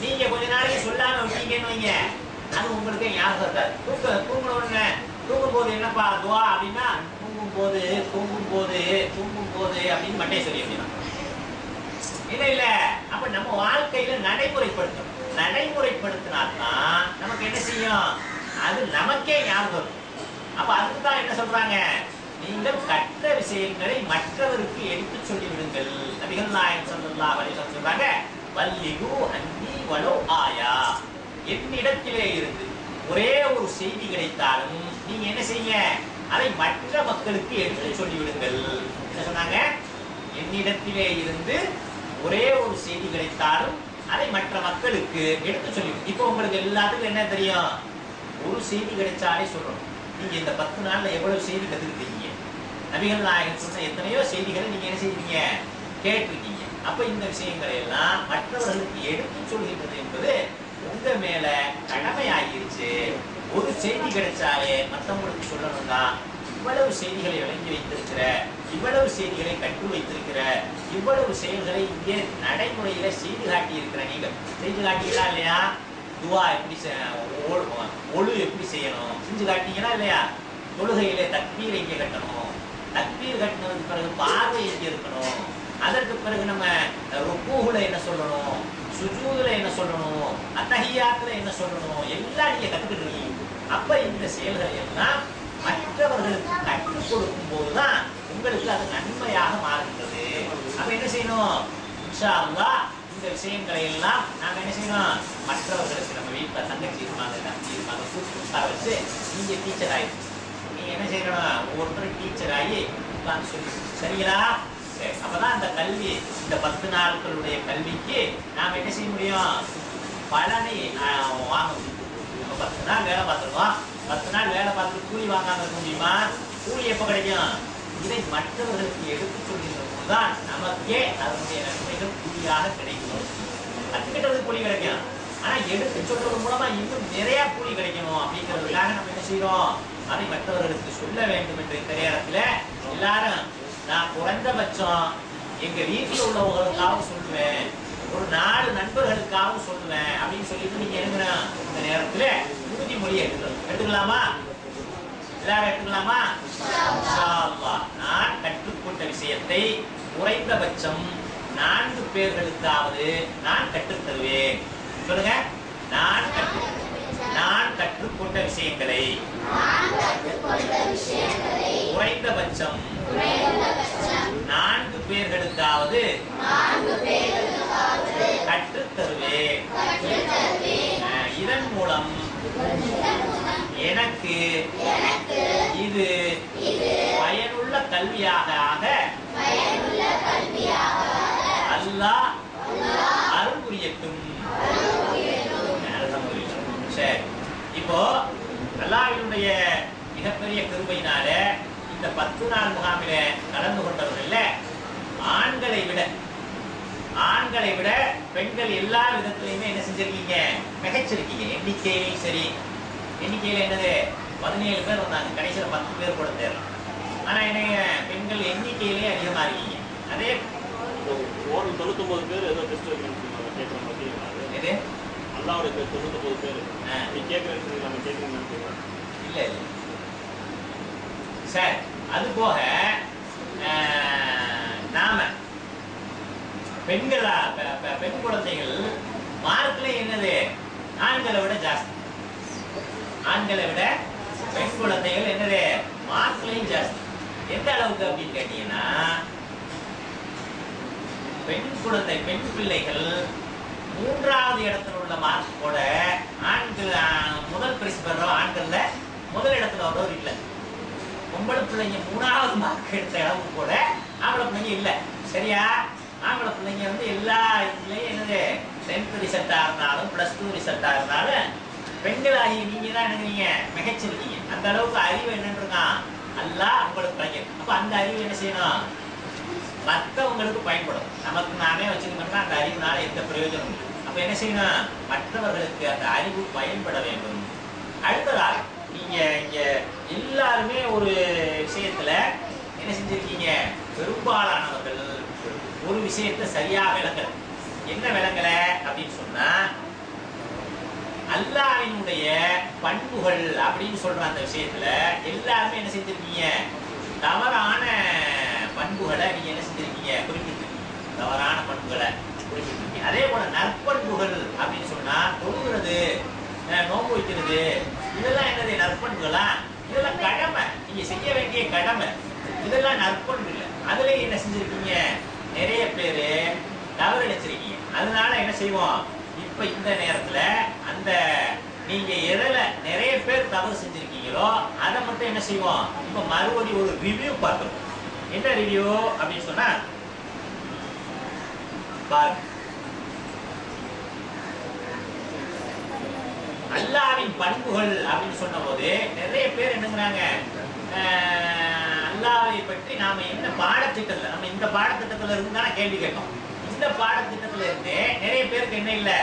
நீங்க கொஞ்ச நாளைக்கு சொல்லாம விட்டீங்கன்னு வைங்க, அது உங்களுக்கே ஞாபகம் இருக்காது. தூங்கணும்னு தூங்கும் போது என்னப்பா துவா அப்படின்னா தூங்கும் போது அப்படின்னு மட்டும் சொல்லி அப்படின்னா இல்ல இல்ல. அப்ப நம்ம வாழ்க்கையில நடைமுறைப்படுத்தணும். நடைமுறைப்படுத்தினால்தான் நமக்கு என்ன செய்யும்? அது நமக்கே ஞாபகம் வரும். அப்ப அதுக்கு தான் என்ன சொல்றாங்க? நீங்கள் கற்ற விஷயங்களை மற்றவருக்கு எடுத்து சொல்லி விடுங்கள். நபிகள் நாயகம் ஸல்லல்லாஹு அலைஹி வஸல்லம் சொல்றாங்க, வல்லிகு அன்னி வலோ ஆயா. என்னிடத்திலே இருந்து ஒரே ஒரு செய்தி கிடைத்தாலும் நீங்க என்ன செய்யுங்க? அதை மற்ற மக்களுக்கு எடுத்து சொல்லி விடுங்கள். என்ன சொன்னாங்க? என்னிடத்திலே இருந்து ஒரே ஒரு செய்தி கிடைத்தாலும் அதை மற்ற மக்களுக்கு எடுத்து சொல்லி. இப்போ உங்களுக்கு எல்லாத்துக்கும் என்ன தெரியும்? ஒரு செய்தி கிடைச்சாலே சொல்லணும். நீங்க இந்த 10 நாள்ல எவ்வளவு செய்தி கத்துக்கிட்டீங்க? நபிகள் நாயகம் சொன்ன எத்தனையோ செய்திகளை நீங்க என்ன செய்வீங்க? கேட்டிருக்கீங்க. அப்ப இந்த விஷயங்களை எல்லாம் மற்றவர்களுக்கு எடுத்து சொல்கின்றது என்பது உங்க மேல கடமை ஆகிருச்சு. ஒரு செய்தி கிடைச்சாலே மற்றவங்களுக்கு சொல்லணும்னா இவ்வளவு செய்திகளை விளங்கி வைத்திருக்கிற, இவ்வளவு செய்திகளை கற்று வைத்திருக்கிற, இவ்வளவு செயல்களை இங்கே நடைமுறையில செய்து காட்டி இருக்கிற நீங்கள் செய்து காட்டீங்களா இல்லையா? துவா எப்படி ஒழு எப்படி செய்யணும் செஞ்சு காட்டீங்களா இல்லையா? தொழுகையிலே தக்பீர் எங்கே கட்டணும், தக்பீர் கட்டினதுக்கு பிறகு பார்வை எங்கே இருக்கணும், அதற்கு பிறகு நம்ம ருக்கூஹுல என்ன சொல்லணும், சுஜூதுல என்ன சொல்லணும், அத்தஹியாத்துல என்ன சொல்லணும், எல்லாம் நீங்க கத்துக்கிட்டு இருக்கீங்க. அப்ப இந்த செயல்களை எல்லாம் மற்றவர்களுக்கு கற்றுக் கொடுக்கும் போதுதான் உங்களுக்கு அது நன்மையாக மாறுகின்றது. அப்ப என்ன செய்யணும்? இன்ஷா அல்லாஹ் இந்த விஷயங்களை எல்லாம் நாம என்ன செய்யணும்? மற்றவர்களுக்கு நம்ம வீட்டுல தங்கச்சி இருப்பாங்க, தம்பி இருப்பாங்க, கூப்பிட்டு வச்சு நீங்க டீச்சர் ஆயிடுச்சு. நீங்க என்ன செய்யணும்? ஒவ்வொருத்தரும் டீச்சர் ஆகி உட்கார்ந்து சொல்லி சரிங்களா? சரி. அப்பதான் அந்த கல்வி, இந்த 10 நாட்களுடைய கல்விக்கு நாம என்ன செய்ய முடியும்? பலனை வாங்க முடியும். 10 நாள் வேலை பார்த்துருவோம், 10 நாள் வேலை பார்த்து கூலி வாங்காம இருக்க முடியுமா? கூலி எப்ப கிடைக்கும்? இதை மற்றவர்களுக்கு எடுத்து சொல்கின்ற போதுதான் நமக்கே அதனுடைய நன்மைகள் கூலியாக கிடைக்கும். கத்துக்கிட்டதுக்கு கூலி கிடைக்கும், ஆனா எடுத்து சொல்றது மூலமா இன்னும் நிறைய கூலி கிடைக்கணும். அப்படிங்கிறதுக்காக நம்ம என்ன செய்யறோம்? அதை மற்றவர்களுக்கு சொல்ல வேண்டும் என்ற இந்த நேரத்துல எல்லாரும் நான் குறைந்தபட்சம் எங்க வீட்டில் உள்ளவங்களுக்காக சொல்லுவேன், ஒரு 4 நண்பர்களுக்காக சொல்லுவேன் அப்படின்னு சொல்லிட்டு நீங்க எழுதுறேன். இந்த நேரத்துல உறுதிமொழியை எடுத்துக்கலாமா? எல்லாரும் எடுத்துக்கலாமா? நான் கற்றுக்கொண்ட விஷயத்தை குறைந்தபட்சம் 4 பேர்களுக்காவது நான் கற்றுத் தருவேன். சொல்லுங்க. நான் கற்றுக்கொண்ட விஷயங்களை குறைந்தபட்சம் 4 பேர்களுக்காவது கற்றுத் தருவேன். இதன் மூலம் எனக்கு இது பயனுள்ள கல்வியாக அல்லாஹ் அருள் புரியட்டும். சரி, இப்போ அல்லாஹ்வினுடைய மிகப்பெரிய கிருபையினால இந்த 10 நாள் முகாமில கலந்து கொண்டவர்கள்ல ஆண்களை விட பெண்கள் எல்லா விதத்திலையுமே என்ன செஞ்சிருக்கீங்க? மிகச்சிருக்கீங்க. எண்ணிக்கையிலையும் சரி, எண்ணிக்கையில என்னது 17 பேர் வந்தாங்க, கடைசியில 10 பேர் கூட தேரலாம். ஆனா என்ன பெண்கள் எண்ணிக்கையிலேயே அதிகமா இருக்கீங்க. அதே 99 பேர் ஏதோ டெஸ்ட் கேட்கறோம் பார்த்தீங்களா? எது அல்லாவுடைய பேர் 99 பேர் நீ கேட்கறது நம்ம கேட்கணும் இல்ல இல்ல. சரி, அது போக நாம பெண்களா பெண் குழந்தைகள் மார்க்ல என்னது ஆண்களை விட ஜாஸ்தி. ஆண்களை விட பெண் குழந்தைகள் என்னது மார்க்லையும் ஜாஸ்தி. எந்த அளவுக்கு அப்படின்னு கேட்டீங்கன்னா, பெண் பிள்ளைகள் 3வது இடத்துல உள்ள மார்க் கூட ஆண்கள் முதல் பரிசு பெறுறோம். ஆண்கள்ல முதல் இடத்துல வரவர் இல்லை. பொம்பளை பிள்ளைங்க 3வது மார்க் எடுத்த அளவுக்கு கூட ஆம்பளை பிள்ளைங்க இல்லை. சரியா? ஆம்பளை பிள்ளைங்க வந்து எல்லா இதுலயும் என்னது 10th ரிசல்ட்டா இருந்தாலும் +2 ரிசல்ட்டா இருந்தாலும் பெண்களாகி நீங்க தான் என்னங்க மிகச்சிருக்கீங்க. அந்த அளவுக்கு அறிவு என்னன்னு இருக்கான் அல்லாஹ் உங்களுக்கு பையன். அப்ப அந்த அறிவு என்ன செய்யணும், மற்றவங்களுக்கு பயன்படும். நமக்கு நாமே வச்சுக்கணும்னா அந்த அறிவுனால எந்த பிரயோஜனம் இல்லை. அப்ப என்ன செய்யணும், மற்றவர்களுக்கு அந்த அறிவு பயன்பட வேண்டும். அடுத்ததாக நீங்க இங்க எல்லாருமே ஒரு விஷயத்துல என்ன செஞ்சிருக்கீங்க, பெரும்பாலானவர்கள் ஒரு விஷயத்தை சரியா விளங்கல. என்ன விளங்கல அப்படின்னு சொன்னா, அல்லாஹ்வினுடைய பண்புகள் அப்படின்னு சொல்ற அந்த விஷயத்துல எல்லாருமே என்ன செஞ்சிருக்கீங்க, தவறான பண்புகளை நீங்க என்ன செஞ்சிருக்கீங்க, குறிப்பிட்டிருக்கீங்க. தவறான பண்புகளை குறிப்பிட்டிருக்கீங்க. அதே போல நற்பண்புகள் அப்படின்னு சொன்னா தொழுகிறது, நோன்பு வைக்கிறது, இதெல்லாம் என்னது நற்பண்புகளா? இதெல்லாம் கடமை, நீங்க செய்ய வேண்டிய கடமை. இதெல்லாம் நற்பண்பு இல்லை. அதுல என்ன செஞ்சிருக்கீங்க, நிறைய பேரு தவறளிச்சிருக்கீங்க. அதனால என்ன செய்வோம், இப்ப இந்த நேரத்துல அந்த நீங்க எதில நிறைய பேர் தவறு செஞ்சிருக்கீங்களோ அதை மட்டும் என்ன செய்வோம், இப்ப மறுபடியும் ஒரு ரிவ்யூ பார்க்கணும். என்ன ரிவ்யூ அப்படின்னு சொன்னா பாருங்க, அல்லாஹ்வின் பண்புகள் அப்படின்னு சொன்ன போது நிறைய பேர் என்னங்கிறாங்க, அல்லாஹ்வை பற்றி நாம என்ன பாடத்திட்டத்துல, நம்ம இந்த பாடத்திட்டத்துல இருந்து தானே கேள்வி கேட்போம். இந்த பாடத்திட்டத்துல இருந்து நிறைய பேருக்கு என்ன இல்லை,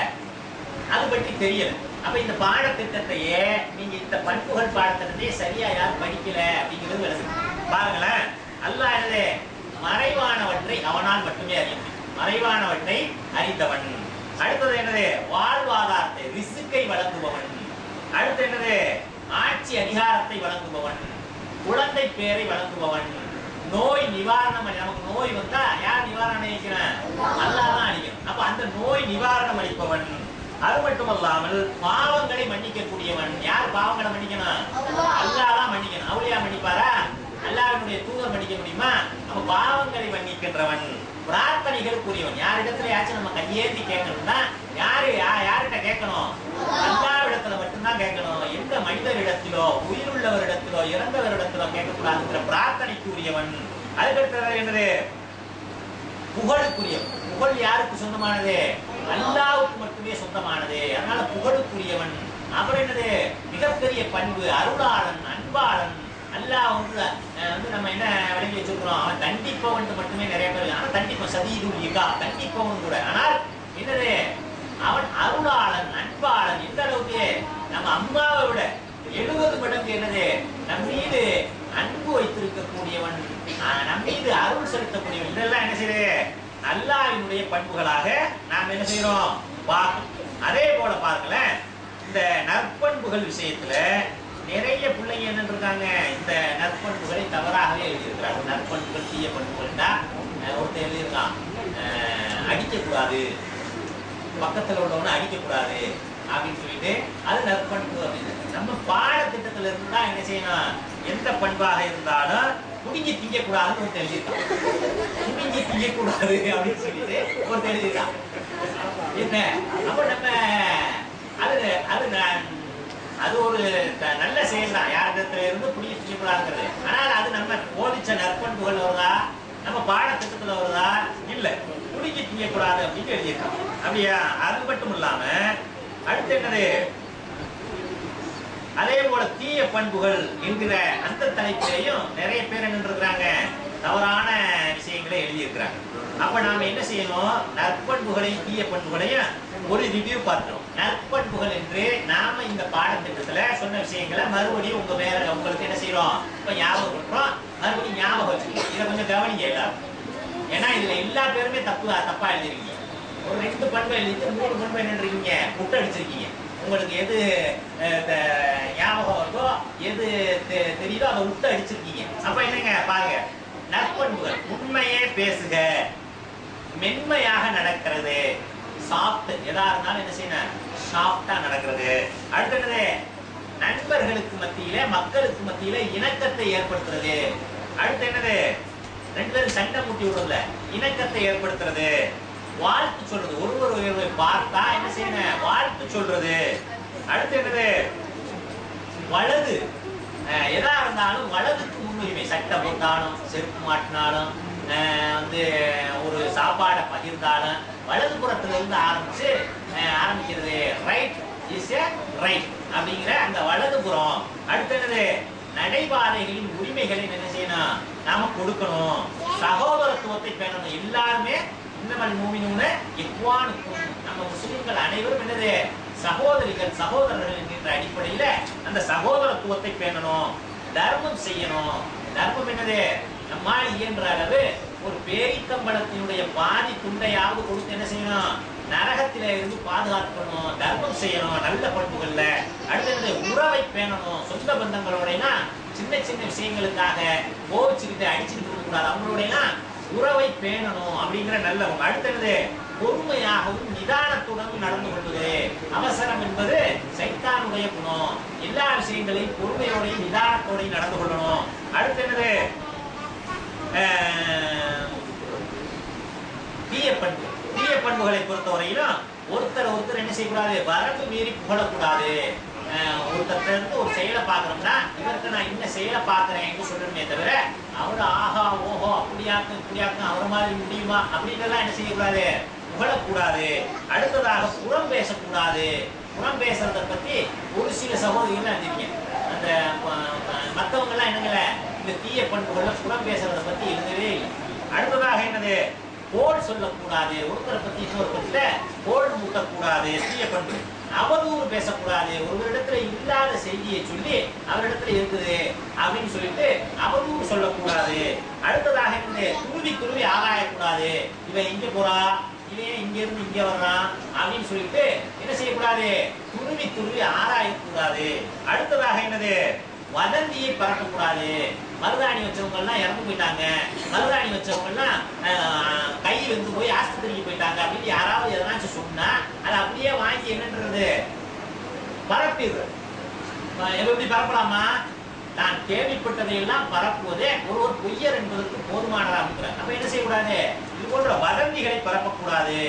அது பற்றி தெரியல. அப்ப இந்த பாடத்திட்டத்தையே நீங்க இந்த பண்புகள் பாடத்திட்டத்தையே சரியா யாரும் படிக்கல அப்படிங்கிறது விளக்கு. பாருங்களேன், அல்லாஹ் என்னது, மறைவானவற்றை அவனால் மட்டுமே அறிய முடியும். மறைவானவற்றை அறிந்தவன். அடுத்தது என்னது, வாழ்வாதாரத்தை ரிஸ்கை வழங்குபவன். அடுத்து என்னது, ஆட்சி அதிகாரத்தை வழங்குபவன், குழந்தை பேரை வழங்குபவன், நோய் நிவாரணம். நமக்கு நோய் வந்தா யார் நிவாரணம் அளிக்கிறான், அல்லாஹ் தான் அளிக்கணும். அப்ப அந்த நோய் நிவாரணம் அளிப்பவன். அது மட்டுமல்லாமல் பாவங்களை மன்னிக்க கூடியவன். யார் பாவங்களை மன்னிக்கணும், அல்லாஹ் தான் மன்னிக்கணும். அவுலியா மன்னிப்பாரா, அல்லாஹ்வுடைய தூதர் மன்னிக்க முடியுமா? அப்ப பாவங்களை மன்னிக்கின்றவன், பிரார்த்தனைகள் கூறியவன். யாரிடத்துல யாச்சும் நம்ம கையேந்தி கேட்கணும்னா யார்கிட்ட கேட்கணும், அல்லாஹ்விடத்துல மட்டும்தான் கேட்கணும். எந்த மனிதரிடத்திலோ உயிருள்ளவரிடத்திலோ இறந்தவரிடத்திலோ கேட்கக்கூடாதுங்கிற பிரார்த்தனைக்குரியவன். அதுக்கடுத்தது என்னது, புகழுக்குரியவன். புகழ் யாருக்கு சொந்தமானது, அல்லாஹ்வுக்கு மட்டுமே சொந்தமானது. அதனால புகழுக்குரியவன். அப்புறம் என்னது, மிகப்பெரிய பண்பு அருளாளன், அன்பாளன். அல்லாஹ் வந்து நம்ம என்ன விளங்கி வச்சிருக்கிறோம், அவன் தண்டிப்பவன் மட்டுமே நிறைய பேர். ஆனா தண்டிப்பவன் சதீதுல் இகா, தண்டிப்பவன் கூட. ஆனால் என்னது, அவன் அருளாளன், அன்பாளன். எந்த அளவுக்கு, நம்ம அம்மாவை விட 70 மடங்கு என்னது, நம் மீது அன்பு வைத்திருக்கக்கூடியவன், நம் மீது அருள் செலுத்தக்கூடியவன். இதெல்லாம் என்ன செய்யுது, அல்லாஹ்வினுடைய பண்புகளாக நாம் என்ன செய்யறோம் பார்க்கணும். அதே போல பாருங்களேன், இந்த நற்பண்புகள் விஷயத்துல நிறைய பிள்ளைங்க என்ன இருக்காங்க, இந்த நற்பண்புகளை தவறாகவே எழுதியிருக்கிறாங்க. நற்பண்புகள் தீய பண்புகள் தான் ஒருத்தர் எழுதியிருக்கான், அடிக்கக்கூடாது, பக்கத்தில் உள்ளவனை அடிக்கக்கூடாது அப்படின்னு சொல்லிட்டு அது நற்பண்பு அப்படின்னு. நம்ம பாடத்திட்டத்துல இருந்தா என்ன செய்யணும், எந்த பண்பாக இருந்தாலும் குடிஞ்சி திங்கக்கூடாதுன்னு ஒருத்தர் எழுதியிருக்கான். குடிஞ்சி திங்கக்கூடாது அப்படின்னு சொல்லிட்டு ஒருத்தர் எழுதியிருக்கான். என்ன அப்ப நம்ம அது ஒரு நல்ல செயல் தான், யாரிடத்துல இருந்து குடிஞ்சி திங்கக்கூடாதுங்கிறது. ஆனால் அது நம்ம போதிச்ச நற்பண்புகள் வருதா, நம்ம பாடத்திட்டத்துல வருதா, இல்ல குடிஞ்சி திங்கக்கூடாது அப்படின்னு எழுதியிருக்கான். அப்படியா? அது மட்டும் இல்லாம அடுத்து என்னது, அதே போல தீய பண்புகள் என்கிற அந்த தலைப்பிலேயும் நிறைய பேர் என்ன இருக்கிறாங்க, தவறான விஷயங்களை எழுதியிருக்கிறாங்க. அப்ப நாம என்ன செய்யணும், நற்பண்புகளையும் தீய பண்புகளையும் ஒரு ரிவ்யூ பார்க்கிறோம். நற்பண்புகள் என்று நாம இந்த பாடத்திட்டத்துல சொன்ன விஷயங்களை மறுபடியும் உங்க மேல உங்களுக்கு என்ன செய்யறோம், இப்ப ஞாபகம் பண்றோம், மறுபடியும் ஞாபகம் வச்சுக்கணும். இதை கொஞ்சம் கவனிங்க எல்லாரும். ஏன்னா இதுல எல்லா பேருமே தப்பா எழுதிருக்கீங்க. ஒரு 2 பண்பை எழுதிட்டு 3 பண்பை என்ன இருக்கீங்க, முட்டை அடிச்சிருக்கீங்க. உங்களுக்கு எது ஞாபகம் வருதோ, எது தெரியுதோ அதை விட்டு அடிச்சிருக்கீங்க. அப்ப என்னங்க பாருங்க, நற்பண்புகள் உண்மையே பேசுக, மென்மையாக நடக்கிறது, சாஃப்ட், எதா இருந்தாலும் என்ன செய்யணும், சாஃப்டா நடக்கிறது. அடுத்தது நண்பர்களுக்கு மத்தியில மக்களுக்கு மத்தியில இணக்கத்தை ஏற்படுத்துறது. அடுத்து என்னது, 2 பேரும் சண்டை மூட்டி விடுறதுல இணக்கத்தை ஏற்படுத்துறது. வாழ்த்து சொல்றது, ஒருவரை பார்த்தா என்ன செய்யணும், வாழ்த்து சொல்றது. அடுத்து என்னது, வலது, எதா இருந்தாலும் வலதுக்கு முன்னுரிமை. சட்டை போட்டாலும் செருப்பு மாட்டினாலும் வந்து ஒரு சாப்பாடை பகிர்ந்தாலும் வலது புறத்துல இருந்து ஆரம்பிக்கிறது. ரைட் இஸ் எ ரைட் அப்படிங்கிற அந்த வலதுபுறம். அடுத்தது நடைபாதைகளின் உரிமைகளை என்ன செய்யணும், நாம கொடுக்கணும். சகோதரத்துவத்தை பேணணும். எல்லாருமே இன்னமல் மூமினூன இக்வானுக்கும், நம்ம முஸ்லிம்கள் அனைவரும் என்னது சகோதரிகள் சகோதரர்கள் என்கின்ற அடிப்படையில அந்த சகோதரத்துவத்தை பேணணும். தர்மம் செய்யணும். தர்மம் என்னது, நம்மால் இயன்ற அளவு ஒரு பேரித்தம்பளத்தினுடைய பாதி துண்டையாவது கொடுத்து என்ன செய்யணும், நரகத்தில இருந்து பாதுகாக்கணும். தர்மம் செய்யணும் நல்ல பண்புகள்ல. அடுத்தது உறவை பேணணும். சொந்த பந்தங்களோடனா சின்ன சின்ன விஷயங்களுக்காக கோவிச்சுக்கிட்டு அடிச்சுட்டு இருக்க கூடாது. அவங்களோடனா உறவை பேணணும் அப்படிங்கிற நல்ல. அடுத்தது பொறுமையாகவும் நிதானத்துடன் நடந்து கொள்வது. அவசரம் என்பது சைத்தானுடைய குணம். எல்லா விஷயங்களையும் பொறுமையோடையும் நிதானத்தோடையும் நடந்து கொள்ளணும். அடுத்தது தீய பண்பு. தீய பண்புகளை பொறுத்தவரையிலும் ஒருத்தர் என்ன செய்யக்கூடாது, வரம்பு மீறி புகழக்கூடாது. ஒருத்தர் ஒரு செயலை பார்க்கறோம்னா இவருக்கு நான் இந்த செயலை பார்க்கிறேன் சொல்லணுமே தவிர அவரு ஆஹா ஓஹோ அப்படியாக்கும் இப்படியாக்கும் அவரை மாதிரி முடியுமா அப்படின்னு எல்லாம் என்ன செய்யக்கூடாது, புகழக்கூடாது. அடுத்ததாக புறம் பேசக்கூடாது. புறம் பேசுறதை பத்தி ஒரு சில சகோதரிகள் அறிவிங்க. அந்த மற்றவங்க எல்லாம் என்னங்கள இந்த தீய பண்புகள்ல புறம் பேசுறதை பத்தி எழுதவே இல்லை. அடுத்ததாக என்னது, கோல் சொல்லக்கூடாது. ஒருத்தரை பத்தி இன்னொருத்தர கோல் மூட்டக்கூடாது. தீய பண்பு. அவதூறு பேசக்கூடாது. ஒருவரிடத்துல இல்லாத செய்தியை சொல்லி அவரிடத்துல இருக்குது அப்படின்னு சொல்லிட்டு அவதூறு சொல்லக்கூடாது. அடுத்ததாக என்னது, துருவி ஆராயக்கூடாது. இவன் எங்க போறா, இவன் இங்க இருந்து இங்க வர்றான் அப்படின்னு சொல்லிட்டு என்ன செய்யக்கூடாது, துருவி ஆராயக்கூடாது. அடுத்ததாக என்னது, வதந்தியை பரப்பக்கூடாது. மருதாணி வச்சவங்க எல்லாம் இறந்து போயிட்டாங்க, மருதாணி வச்சவங்க எல்லாம் கை வந்து போய் ஆஸ்பத்திரிக்கு போயிட்டாங்க அப்படின்னு யாராவது எதனாச்சும் சொன்னா அதை அப்படியே வாங்கி என்னன்றது பரப்பிடுறது. எப்படி பரப்பலாமா, நான் கேள்விப்பட்டதை எல்லாம் பரப்புவதே ஒரு பொய்யர் என்பதற்கு போதுமானதா இருக்கிற. அப்ப என்ன செய்யக்கூடாது, இது போன்ற வதந்திகளை பரப்பக்கூடாது.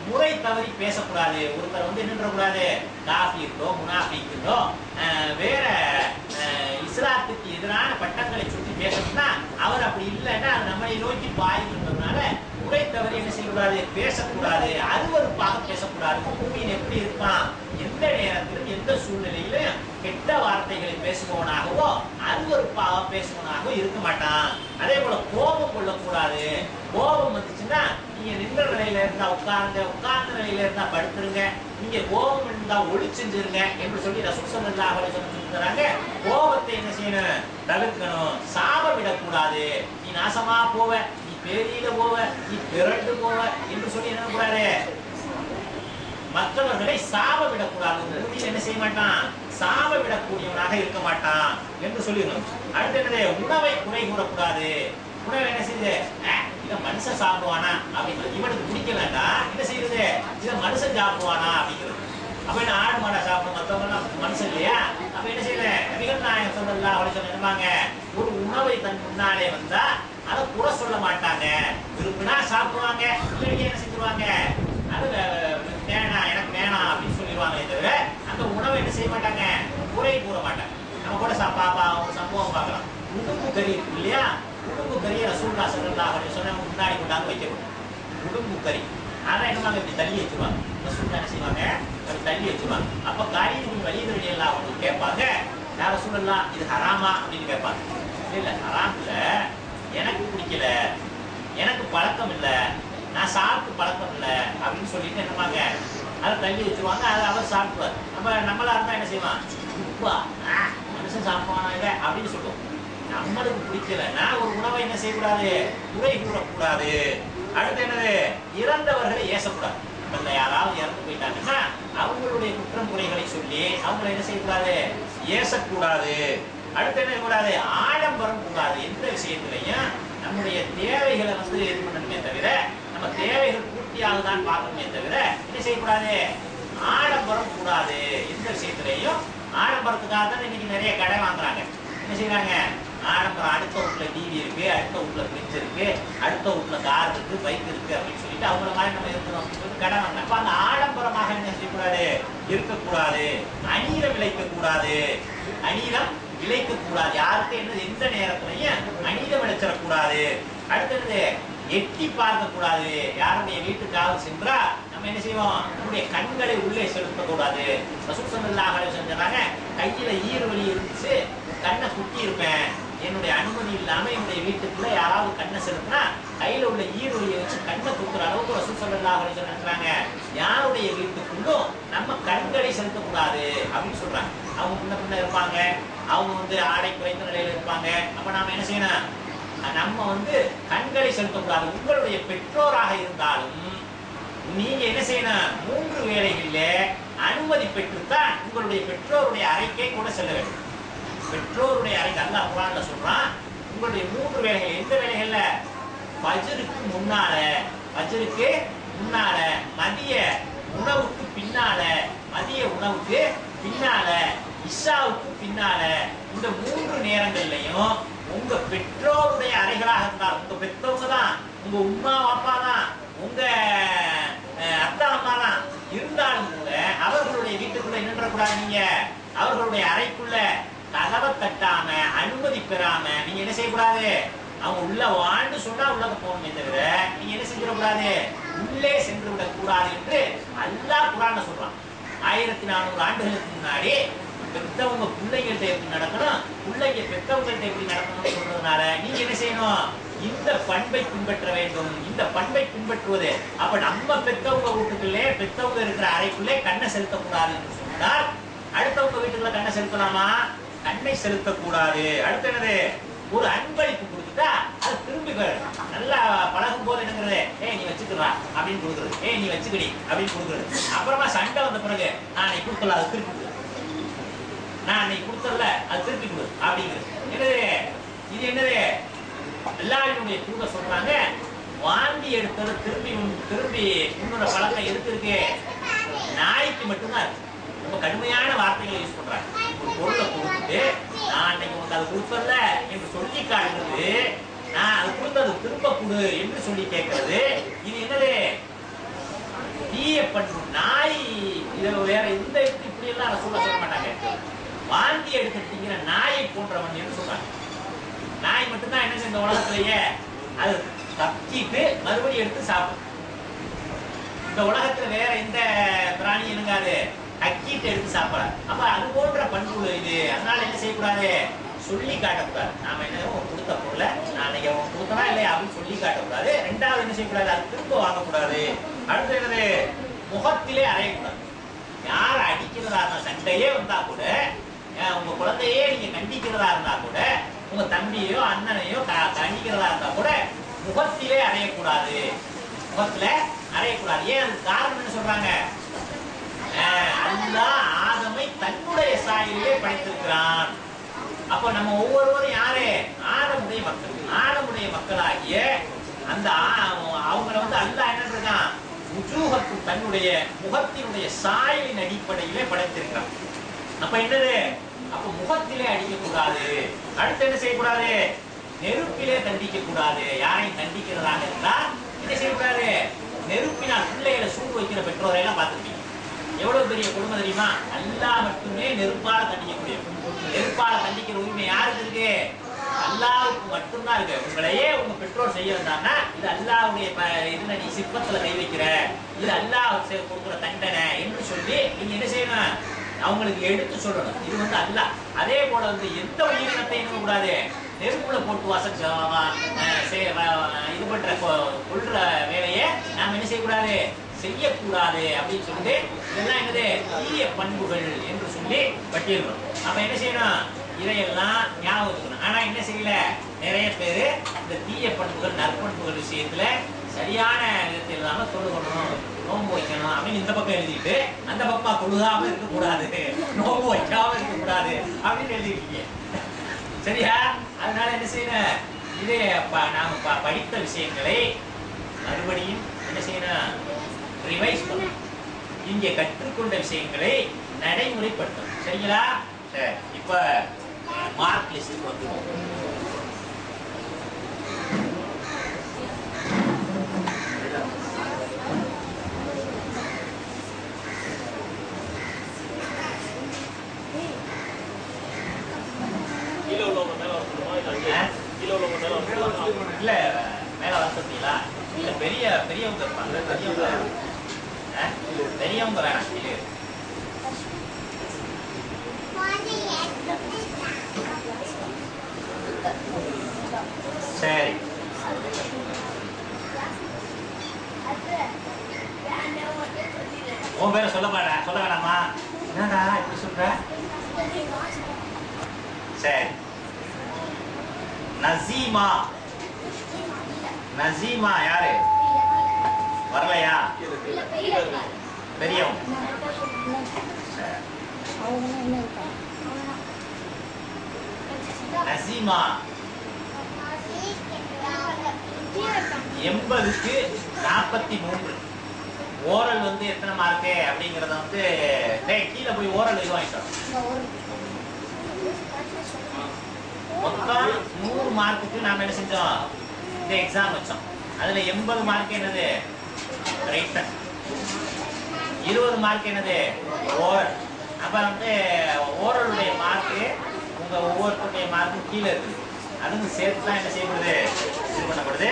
முறை தவறி பேசக்கூடாது. ஒருத்தர் வந்து என்ன கூடாது, காஃபியோ முனாஃபிக்கோ வேற இஸ்லாத்துக்கு எதிரான பட்டங்களை சுற்றி பேசணும்னா அவர் அப்படி இல்லைன்னா அது நம்மளை நோக்கி பாய்கிறதுனால முறை தவறி என்ன செய்யக்கூடாது, பேசக்கூடாது. அருவருப்பாக பேசக்கூடாது. பூமியின் எப்படி இருப்பான், எந்த நேரத்திலும் எந்த சூழ்நிலையிலும் கெட்ட வார்த்தைகளை பேசுபவனாகவோ அருவருப்பாக பேசுவனாகவோ இருக்க மாட்டான். அதே போல கோபம் கொள்ளக்கூடாது. கோபம் வந்துச்சுன்னா நீங்க நின்ற நிலையில இருந்தா உட்கார்ந்து, உட்கார்ந்த நிலையில இருந்தா படுத்துருங்க. நீங்க கோபம் இருந்தா ஒளி செஞ்சிருங்க என்று சொல்லி ரசூல் ஸல்லல்லாஹு அலைஹி வஸல்லம் சொல்றாங்க. கோபத்தை என்ன செய்யணும், தவிர்க்கணும். சாபம் விடக்கூடாது. நீ நாசமா போவ, நீ பேரியில போவ, நீ பிறண்டு போவ என்று சொல்லி என்ன கூடாது, மற்றவர்களை சாப விடக்கூடாது. என்ன செய்ய மாட்டான், சாப விடக்கூடியவனாக இருக்க மாட்டான் என்று சொல்லிடணும். அடுத்து என்னது, உணவை குறை கூறக்கூடாது. உணவை என்ன செய்யுது, இதை மனுஷன் சாப்பிடுவானா அப்படிங்கிறது, இவனுக்கு பிடிக்கலன்னா என்ன செய்யுது, இதை மனுஷன் சாப்பிடுவானா அப்படிங்கிறது. அப்ப என்ன ஆடு மாடா சாப்பிடும், மற்றவங்க எல்லாம் மனுஷன் இல்லையா. அப்ப என்ன செய்யல, நபிகள் நாயகம் ஸல்லல்லாஹு அலைஹி வஸல்லம் என்னவாங்க, ஒரு உணவை தன் முன்னாலே வந்தா அதை குறை சொல்ல மாட்டாங்க. விரும்பினா சாப்பிடுவாங்க, இல்லையே என்ன செஞ்சிருவாங்க, அது வேணாம் எனக்கு வேணாம் அப்படின்னு சொல்லிடுவாங்க. தவிர அந்த உணவை என்ன செய்ய மாட்டாங்க, குறை கூற மாட்டாங்க. நம்ம கூட பாப்பா ஒரு சம்பவம் பார்க்கலாம். உடும்பு கறி இருக்கு இல்லையா, உடும்பு கறியை ரசூலுல்லாஹி ஸல்லல்லாஹு அலைஹி வஸல்லம் முன்னாடி கொண்டாந்து வைக்கணும். உடும்பு கறி ஆனா என்னவாங்க, இப்படி தள்ளி வச்சுருவாங்க. ரசூலுல்லாஹி என்ன செய்வாங்க, அப்படி தள்ளி வச்சுருவாங்க. அப்ப காரியத்துக்கு வழிகள் எல்லாம் அவங்க கேட்பாங்க, யார் ரசூலுல்லாஹ் இது ஹராமா அப்படின்னு கேட்பாங்க. இல்ல ஹராம்ல எனக்கு பிடிக்கல, எனக்கு பழக்கம் இல்லை, நான் சாப்பிட்டு பழக்கம் இல்லை அப்படின்னு சொல்லிட்டு என்னவாங்க அதை தள்ளி வச்சுருவாங்க. அதை அவர் சாப்பிடுவார். நம்மளா இருந்தா என்ன செய்வான், உப்பா மனுஷன் சாப்பிடுவானா இல்லை அப்படின்னு சொல்லுவோம். நம்மளுக்கு பிடிக்கலன்னா ஒரு உணவை என்ன செய்யக்கூடாது, குறை கூறக்கூடாது. அடுத்து என்னது, இறந்தவர்களை ஏசக்கூடாது. இப்ப யாராவது இறந்து போயிட்டாங்கன்னா அவங்களுடைய குற்றம் குறைகளை சொல்லி அவங்களை என்ன செய்யக்கூடாது, ஏசக்கூடாது. அடுத்து என்ன கூடாது, ஆடம்பரம் கூடாது. எந்த விஷயத்திலையும் நம்முடைய தேவைகளை வந்து இது பண்ணணுமே தவிர, நம்ம தேவைகள் பூர்த்தியாக தான் பார்க்கணுமே தவிர என்ன செய்யக்கூடாது, ஆடம்பரம் கூடாது. எந்த விஷயத்திலையும் ஆடம்பரத்துக்காக தான் இன்னைக்கு நிறைய கடை வாங்குறாங்க. என்ன செய்யறாங்க, ஆடம்பரம், அடுத்த வீட்டுல டிவி இருக்கு, அடுத்த வீட்டுல ஃப்ரிட்ஜ் இருக்கு, அடுத்த வீட்டுல கார் இருக்கு, பைக் இருக்கு அப்படின்னு சொல்லிட்டு அவங்கள மாதிரி நம்ம இருக்கணும் அப்படின்னு சொல்லிட்டு கடை வாங்க. அப்ப அந்த ஆடம்பரமாக என்ன செய்யக்கூடாது, இருக்கக்கூடாது. அநீதம் விளைக்கக்கூடாது. அநீதம் விளைக்க கூடாது. யாருக்கு என்ன எந்த நேரத்திலையும் அநீதம் விளைச்சிடக்கூடாது. அடுத்தது எட்டி பார்க்க கூடாது. யாருடைய வீட்டுக்காக சென்றா நம்ம என்ன செய்வோம், நம்முடைய கண்களை உள்ளே செலுத்தக்கூடாது. ரசூல் ஸல்லல்லாஹு அலைஹி வஸல்லம் சொன்னாங்க, கையில ஈரவலி இருந்துச்சு, கண்ணை குத்தி இருப்பேன், என்னுடைய அனுமதி இல்லாம என்னுடைய வீட்டுக்குள்ள யாராவது கண்ணை செலுத்தினா கையில உள்ள ஈரவலியை வச்சு கண்ணை குத்துற அளவுக்கு ரசூல் ஸல்லல்லாஹு அலைஹி வஸல்லம் சொல்றாங்க. யாருடைய வீட்டுக்குள்ளும் நம்ம கண்களை செலுத்தக்கூடாது அப்படின்னு சொல்றாங்க. அவங்க முன்ன இருப்பாங்க, அவங்க ஆடை குறைந்த நிலையில இருப்பாங்க. அப்ப நாம என்ன செய்யணும், நம்ம கண்களை செலுத்தக்கூடாது. உங்களுடைய பெற்றோராக இருந்தாலும் நீங்க என்ன செய்யணும், 3 வேளைகளில அனுமதி பெற்றுத்தான் உங்களுடைய பெற்றோருடைய அறைக்கே கூட செல்ல வேண்டும். பெற்றோருடைய அறைக்கு அல்லாஹ் குர்ஆன்ல சொல்றான், உங்களுடைய 3 வேளைகள். எந்த வேளைகள்ல? ஃபஜ்ருக்கு முன்னால, ஃபஜ்ருக்கு முன்னால, மதிய உணவுக்கு பின்னால, மதிய உணவுக்கு பின்னால, இஷாவுக்கு பின்னால. இந்த 3 நேரங்கள்லையும் உங்க பெற்றோருடைய அறைகளாக இருந்தால், உங்க பெற்றோங்க தான், உங்க உம்மா அப்பா தான், உங்க அத்தா அம்மா தான் இருந்தாலும் கூட அவர்களுடைய வீட்டுக்குள்ள என்ன கூடாது, நீங்க அவர்களுடைய அறைக்குள்ள கதவை தட்டாம அனுமதி பெறாம நீங்க என்ன செய்யக்கூடாது. அவங்க உள்ள வாழ்ந்து சொன்னா உள்ள போகணுமே தவிர நீங்க என்ன செஞ்சிடக்கூடாது, உள்ளே சென்று விடக்கூடாது என்று அல்லாஹ் குர்ஆன்ல சொல்றான். 1400 ஆண்டுகளுக்கு முன்னாடி பெற்றவங்க பிள்ளைங்கள்ட்ட எப்படி நடக்கணும், பிள்ளைங்க பெற்றவங்கள்ட்ட எப்படி நடக்கணும்னு சொல்றதுனால நீங்க என்ன செய்யணும், இந்த பண்பை பின்பற்ற வேண்டும். இந்த பண்பை பின்பற்றுவது அப்ப நம்ம பெற்றவங்க வீட்டுக்குள்ளே பெற்றவங்க இருக்கிற அறைக்குள்ளே கண்ணை செலுத்தக்கூடாது என்று சொன்னால், அடுத்தவங்க வீட்டுக்குள்ள கண்ணை செலுத்தலாமா? கண்ணை செலுத்தக்கூடாது. அடுத்து என்னது, ஒரு அன்பளிப்பு கொடுத்துட்டா அது திரும்பி நல்லா பழகும் போது என்னங்கிறது, நீ வச்சுக்கிறா அப்படின்னு கொடுக்குறது, நீ வச்சுக்கடி அப்படின்னு கொடுக்குறது. அப்புறமா சண்டை வந்த பிறகு நான் நீ கொடுக்கல அது திருப்பி கொடு, நான் நீ கொடுத்தல அது திருப்பி கொடு அப்படிங்கிறது. என்னது இது, என்னது அல்லாஹ்வுடைய தூதர் சொல்றாங்க, வாந்தி எடுத்தது திரும்பி திரும்பி உன்னோட பழக்கம் எதுக்கு இருக்கு, நாய்க்கு மட்டும்தான் இருக்கு. ரொம்ப கடுமையான வார்த்தைகளை யூஸ் பண்றாங்க. ஒரு பொருளை கொடுத்துட்டு நான் அன்னைக்கு உனக்கு அது கொடுத்தல என்று சொல்லி காட்டுறது, நான் அது கொடுத்தது திரும்ப கொடு என்று சொல்லி கேட்கறது. இது என்னது, தீய பண்பு. நாய் இதை வேற எந்த இப்படி எல்லாம் சொல்ல மாட்டாங்க. வாந்தி எடுத்துட்டீங்கிற நாயை போன்றவன் என்று சொல்றாங்க. நாய் மட்டும்தான் என்ன இந்த உலகத்திலேயே அது தப்பிட்டு மறுபடியும் எடுத்து சாப்பிடும். இந்த உலகத்துல வேற எந்த பிராணி என்னங்காது அக்கீட்டு எடுத்து சாப்பிடாது. அப்ப அது போன்ற பண்பு இது. அதனால என்ன செய்யக்கூடாது, சொல்லி காட்டக்கூடாது. நாம என்ன கொடுத்த பொருளை நாளைக்கு அவன் கொடுத்தனா இல்லையா அப்படின்னு சொல்லி காட்டக்கூடாது. ரெண்டாவது என்ன செய்யக்கூடாது, அது திரும்ப வாங்கக்கூடாது. அடுத்து என்னது, முகத்திலே அறையக்கூடாது. யார் அடிக்கிறதா இருந்தா, சண்டையே வந்தா கூட, உங்க குழந்தையே நீங்க கண்டிக்கிறதா இருந்தா கூட, உங்க தம்பியோ அண்ணனையோ கண்டிக்கிறதா இருந்தா கூட முகத்திலே அறையக்கூடாது. முகத்துல அறையக்கூடாது. ஏன், அது காரணம் என்ன சொல்றாங்க, அல்லாஹ் ஆதமை தன்னுடைய சாயலிலே படைத்திருக்கிறான். அப்ப நம்ம ஒவ்வொருவரும் யாரு, ஆதமுடைய மக்கள். ஆதமுடைய மக்களாகிய அந்த அவங்கள அல்லாஹ் என்ன இருக்கான், உஜூஹத்து தன்னுடைய முகத்தினுடைய சாயலின் அடிப்படையிலே படைத்திருக்கிறான். அப்ப என்னது, அப்ப முகத்திலே அடிக்க கூடாது. அடுத்து என்ன செய்யக்கூடாது, நெருப்பிலே தண்டிக்க கூடாது. யாரையும் தண்டிக்கிறதாக இருந்தா என்ன செய்யக்கூடாது, நெருப்பினால் பிள்ளைகளை சூடு வைக்கிற பெற்றோரை எல்லாம் பார்த்துருப்பீங்க. எவ்வளவு பெரிய கொடுமை தெரியுமா, அல்லாஹ் மட்டுமே நெருப்பால தண்டிக்கக்கூடிய. நெருப்பால தண்டிக்கிற உரிமை யாருக்கு இருக்கு, அல்லாஹ்வுக்கு மட்டும்தான் இருக்கு. உங்களையே உங்க பெற்றோர் செய்ய வந்தாங்கன்னா இது அல்லாஹ்வுடைய இதுல நீ சிப்பத்துல கை வைக்கிற, இது அல்லாஹ் கொடுக்குற தண்டனை என்று சொல்லி நீங்க என்ன செய்யணும், அவங்களுக்கு எடுத்து சொல்லணும். இது அல்லாஹ். அதே போல எந்த உயிரினத்தை என்ன கூடாது, நெருப்புல போட்டு இது பண்ற கொள்ற வேலையை நாம என்ன செய்யக்கூடாது, செய்யக்கூடாது அப்படின்னு சொல்லிட்டு இதெல்லாம் என்னது, தீய பண்புகள் என்று சொல்லி பட்டியலும். அப்ப என்ன செய்யணும், இதையெல்லாம் ஞாபகம். ஆனா என்ன செய்யல, நிறைய பேரு இந்த தீய பண்புகள் நற்பண்புகள் விஷயத்துல சரியான விதத்தில் இல்லாம தொழுகணும், நோம்பு வைக்கணும் அப்படின்னு இந்த பக்கம் எழுதிட்டு அந்த பக்கமா தொழுகாம இருக்கக்கூடாது, நோம்பு வைக்காம இருக்கக்கூடாது அப்படின்னு எழுதிருக்கீங்க. சரியா? அதனால என்ன செய்யணும், இதே நாம படித்த விஷயங்களை மறுபடியும் என்ன செய்யணும், ரிவைஸ் பண்ணணும். இங்கே கற்றுக்கொண்ட விஷயங்களை நடைமுறைப்படுத்தணும். சரிங்களா? சரி, இப்ப மார்க் லிஸ்ட் வந்துடும். கீழே உள்ளவங்க மேல வரணுமா, இல்ல கீழே உள்ளவங்க மேல வரணுமா? இல்ல இல்லைங்களா? இல்ல பெரியவங்க இருப்பாங்க. பெரியவங்க வேணாம். சரி, உன் பேரை சொல்ல வேணாமா? என்னடா இப்படி சொல்ற? சரி, நசீமா. நசீமா யாரு? வரலையா? பெரியவங்க. நசீமா 80க்கு 43. ஓரல் வந்து எத்தனை மார்க்கு அப்படிங்கறத வந்து கீழே போய் ஓரல் இது வாங்கிட்டோம். மொத்தம் 100 மார்க்குக்கு நாம என்ன செஞ்சோம்? இந்த எக்ஸாம் வச்சோம். அதுல 80 மார்க் என்னது? ரைட்டன். 20 மார்க் என்னது? ஓரல். அப்ப வந்து ஓரலுடைய மார்க்கு உங்க ஒவ்வொருத்தருடைய மார்க்கும் கீழே இருக்குது. அதுக்கு சேர்த்து தான் என்ன செய்யப்படுது? இது பண்ணப்படுது.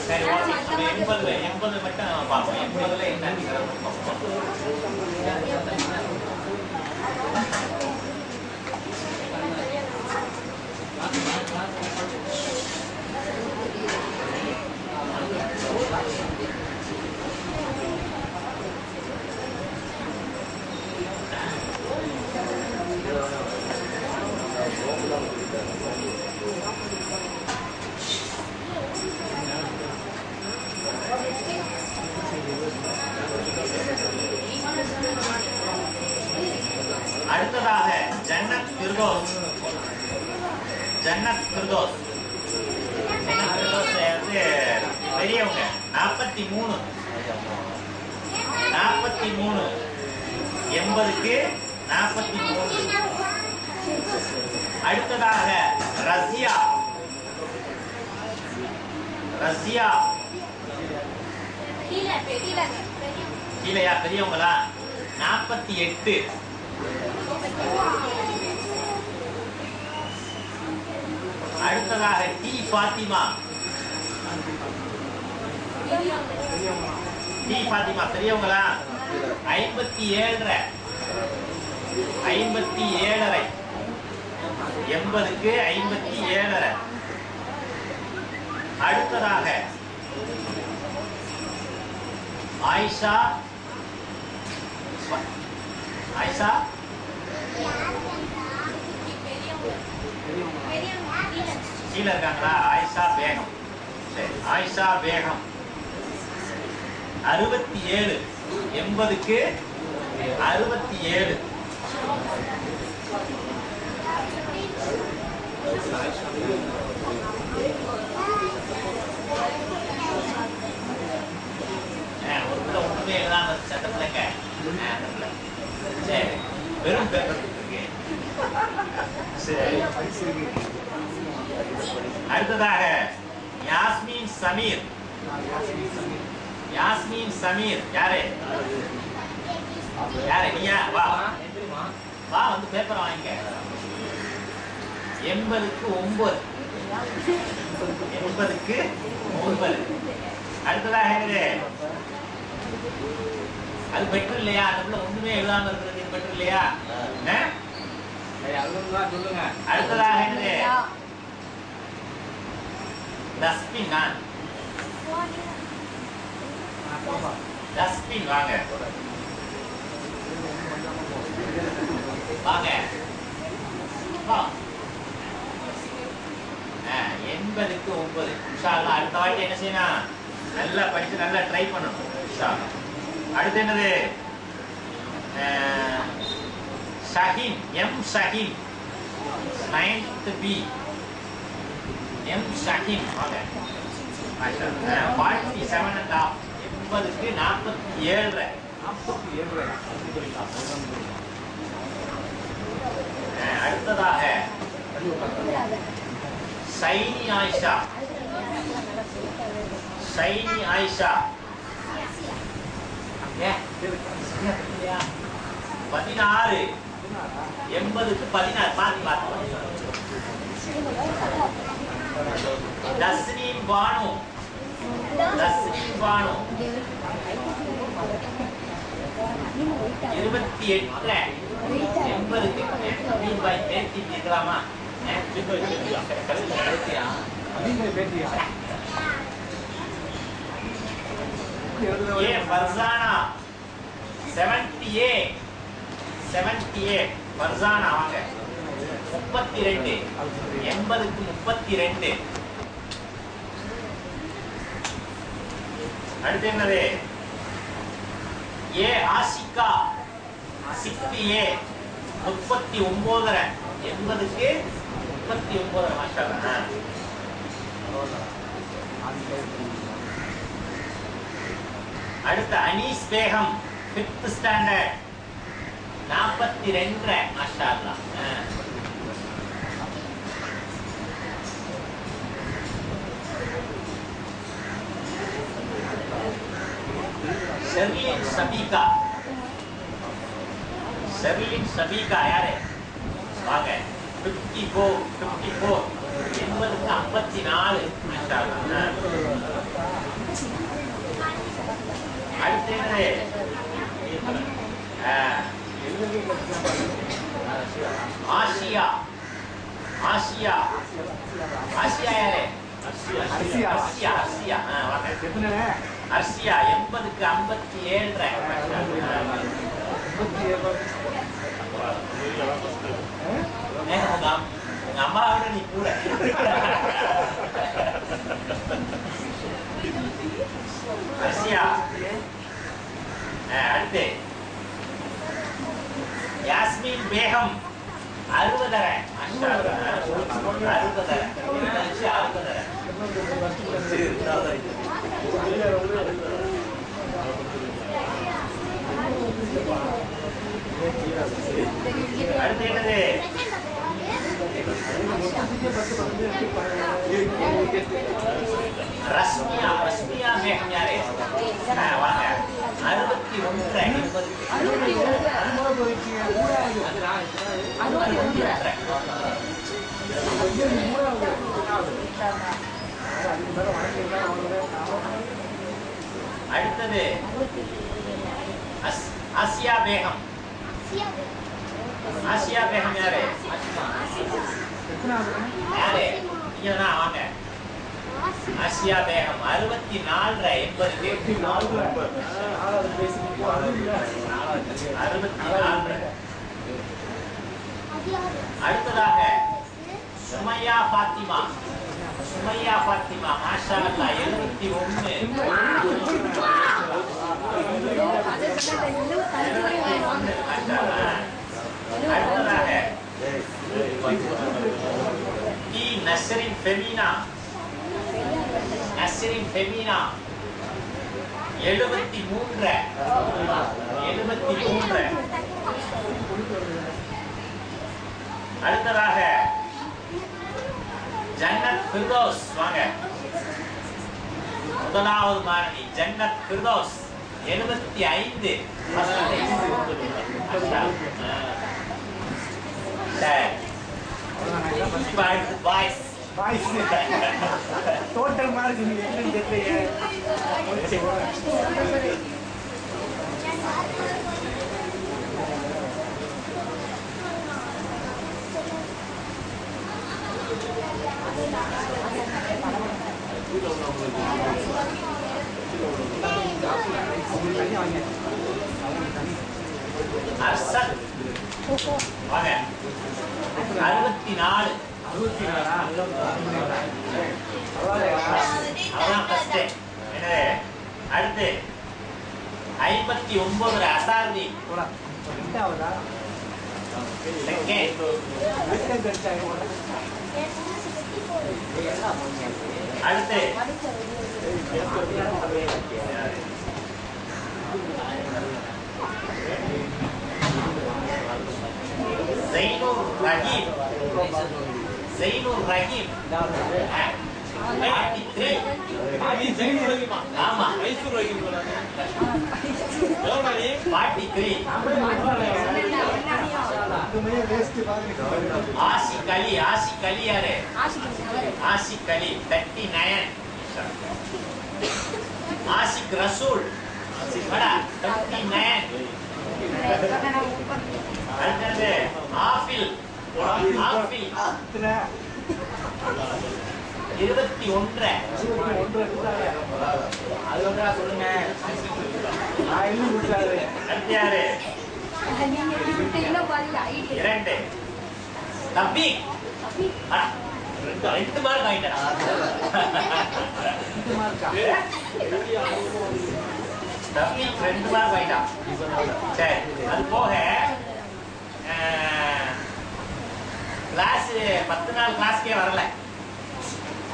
சரி, 80 மட்டும் பார்ப்போம். 80ல என்னங்கிறத பார்ப்போம். அடுத்ததாக ஜன்னத் ஃபிர்தௌஸ். ஜன்னத் ஃபிர்தௌஸ் வந்து பெரியவங்க 43. 80க்கு 43. அடுத்ததாக ரஸியா. கீழையா? பெரியவங்களா? 48. அடுத்ததாக டி ஃபாத்திமா. பெரியவங்களா? 57. 57. 80க்கு 57. அடுத்ததாக ஆயிஷா. கீழே இருக்காங்களா? ஆயிஷா பேகம். சரி, ஆயிஷா பேகம் 67. 80க்கு 67. ஒண்ணுமே எழுதாம சட்டப்பிள்ளைங்க. சரி, வெறும் பேப்பர் இருக்கு. சரி, அடுத்ததாக யாஸ்மின் சமீர். யாரு? நீயா? வா வந்து பேப்பர் வாங்கிக்க. 80க்கு 9. 80க்கு 9. அடுத்ததாக என்னது? அது பெட்ரு இல்லையா? அதுக்குள்ள ஒண்ணுமே எழுதாம இருக்கிறது பெட்ரு இல்லையா? சொல்லுங்க. அடுத்ததாக என்னது? டஸ்ட்பின். வாங்க 80க்கு 9. இன்ஷா அல்லாஹ் அடுத்த வாட்டி என்ன செய்யணும்? நல்லா படிச்சு நல்லா ட்ரை பண்ணணும். இன்ஷா அல்லாஹ். அடுத்து என்னது? Shaheen. 9th B M Shaheen வாங்க 47 and half 80க்கு 47 அடுத்ததாக ஷைனி ஆயிஷா 16 80க்கு 16 பாதி தஸ்னீம் பானு 28 80க்கு மீன் பாய் பேத்தி இருக்கலாமா ये फरजाना 78 फरजाना வாங்க 32 80க்கு 32 அடுத்து என்னது ஏ ஆஷிகா 68 39 80க்கு 39 மாஷாஅல்லாஹ் அடுத்து அனீஸ் பேகம் 5th ஸ்டாண்டர்ட் 42 மாஷாஅல்லாஹ் ஷெர்லின் சபீகா யாரு வாங்க 54 80க்கு 54 மாஷாஅல்லாஹ் அடுத்து என்னது ஆசியா யாரு அர்சியா வாங்க அர்சியா 80க்கு 57 உங்க அம்மாவோட நீ கூட அர்சியா அடுத்து யாஸ்மின் பேகம் 60 அடுத்து என்னது ரஸ்மியா பேகம் யாரு வாங்க 61 அடுத்தது ஆசியா பேகம் யாரு இங்க வாங்க ஆசியா பேகம் 64 80 அடுத்ததாக சுமையா ஃபாத்திமா மாஷாஅல்லாஹ் 71 அடுத்ததாக டி நஸ்ரின் ஃபெமினா 73 அடுத்ததாக ஜன்னத் ஃபிர்தௌஸ் வாங்க முதலாவது மாணவி ஜன்னத் ஃபிர்தௌஸ் 75 பாய்ஸ் டோட்டல் மார்க் நீங்க என்னன்னு தெரியல அர்சல் வாங்க 64 அதான் ஃபர்ஸ்ட் என்னது அடுத்து 59 அசார்தி Second. அடுத்து Zainur Rahim. Zainur Rahim. 43. ஆமா 43. ஆஷிக் அலி யாரு? ஆஷிக் அலி 39. ஆஷிக் ரசூல் 39. அடுத்தது ஆஃபில் 21. அது ஒன்றா சொல்லுங்க. நான் இன்னும் விட்டாரு. அடுத்து யாரு? 2. தபீக் 2 மார்க் ஆயிட்டா. 2 மார்க்கா? தபீக் 2 மார்க் ஆயிட்டா. சரி, அது போக கிளாஸ் 10 நாள் கிளாஸ்க்கே வரல.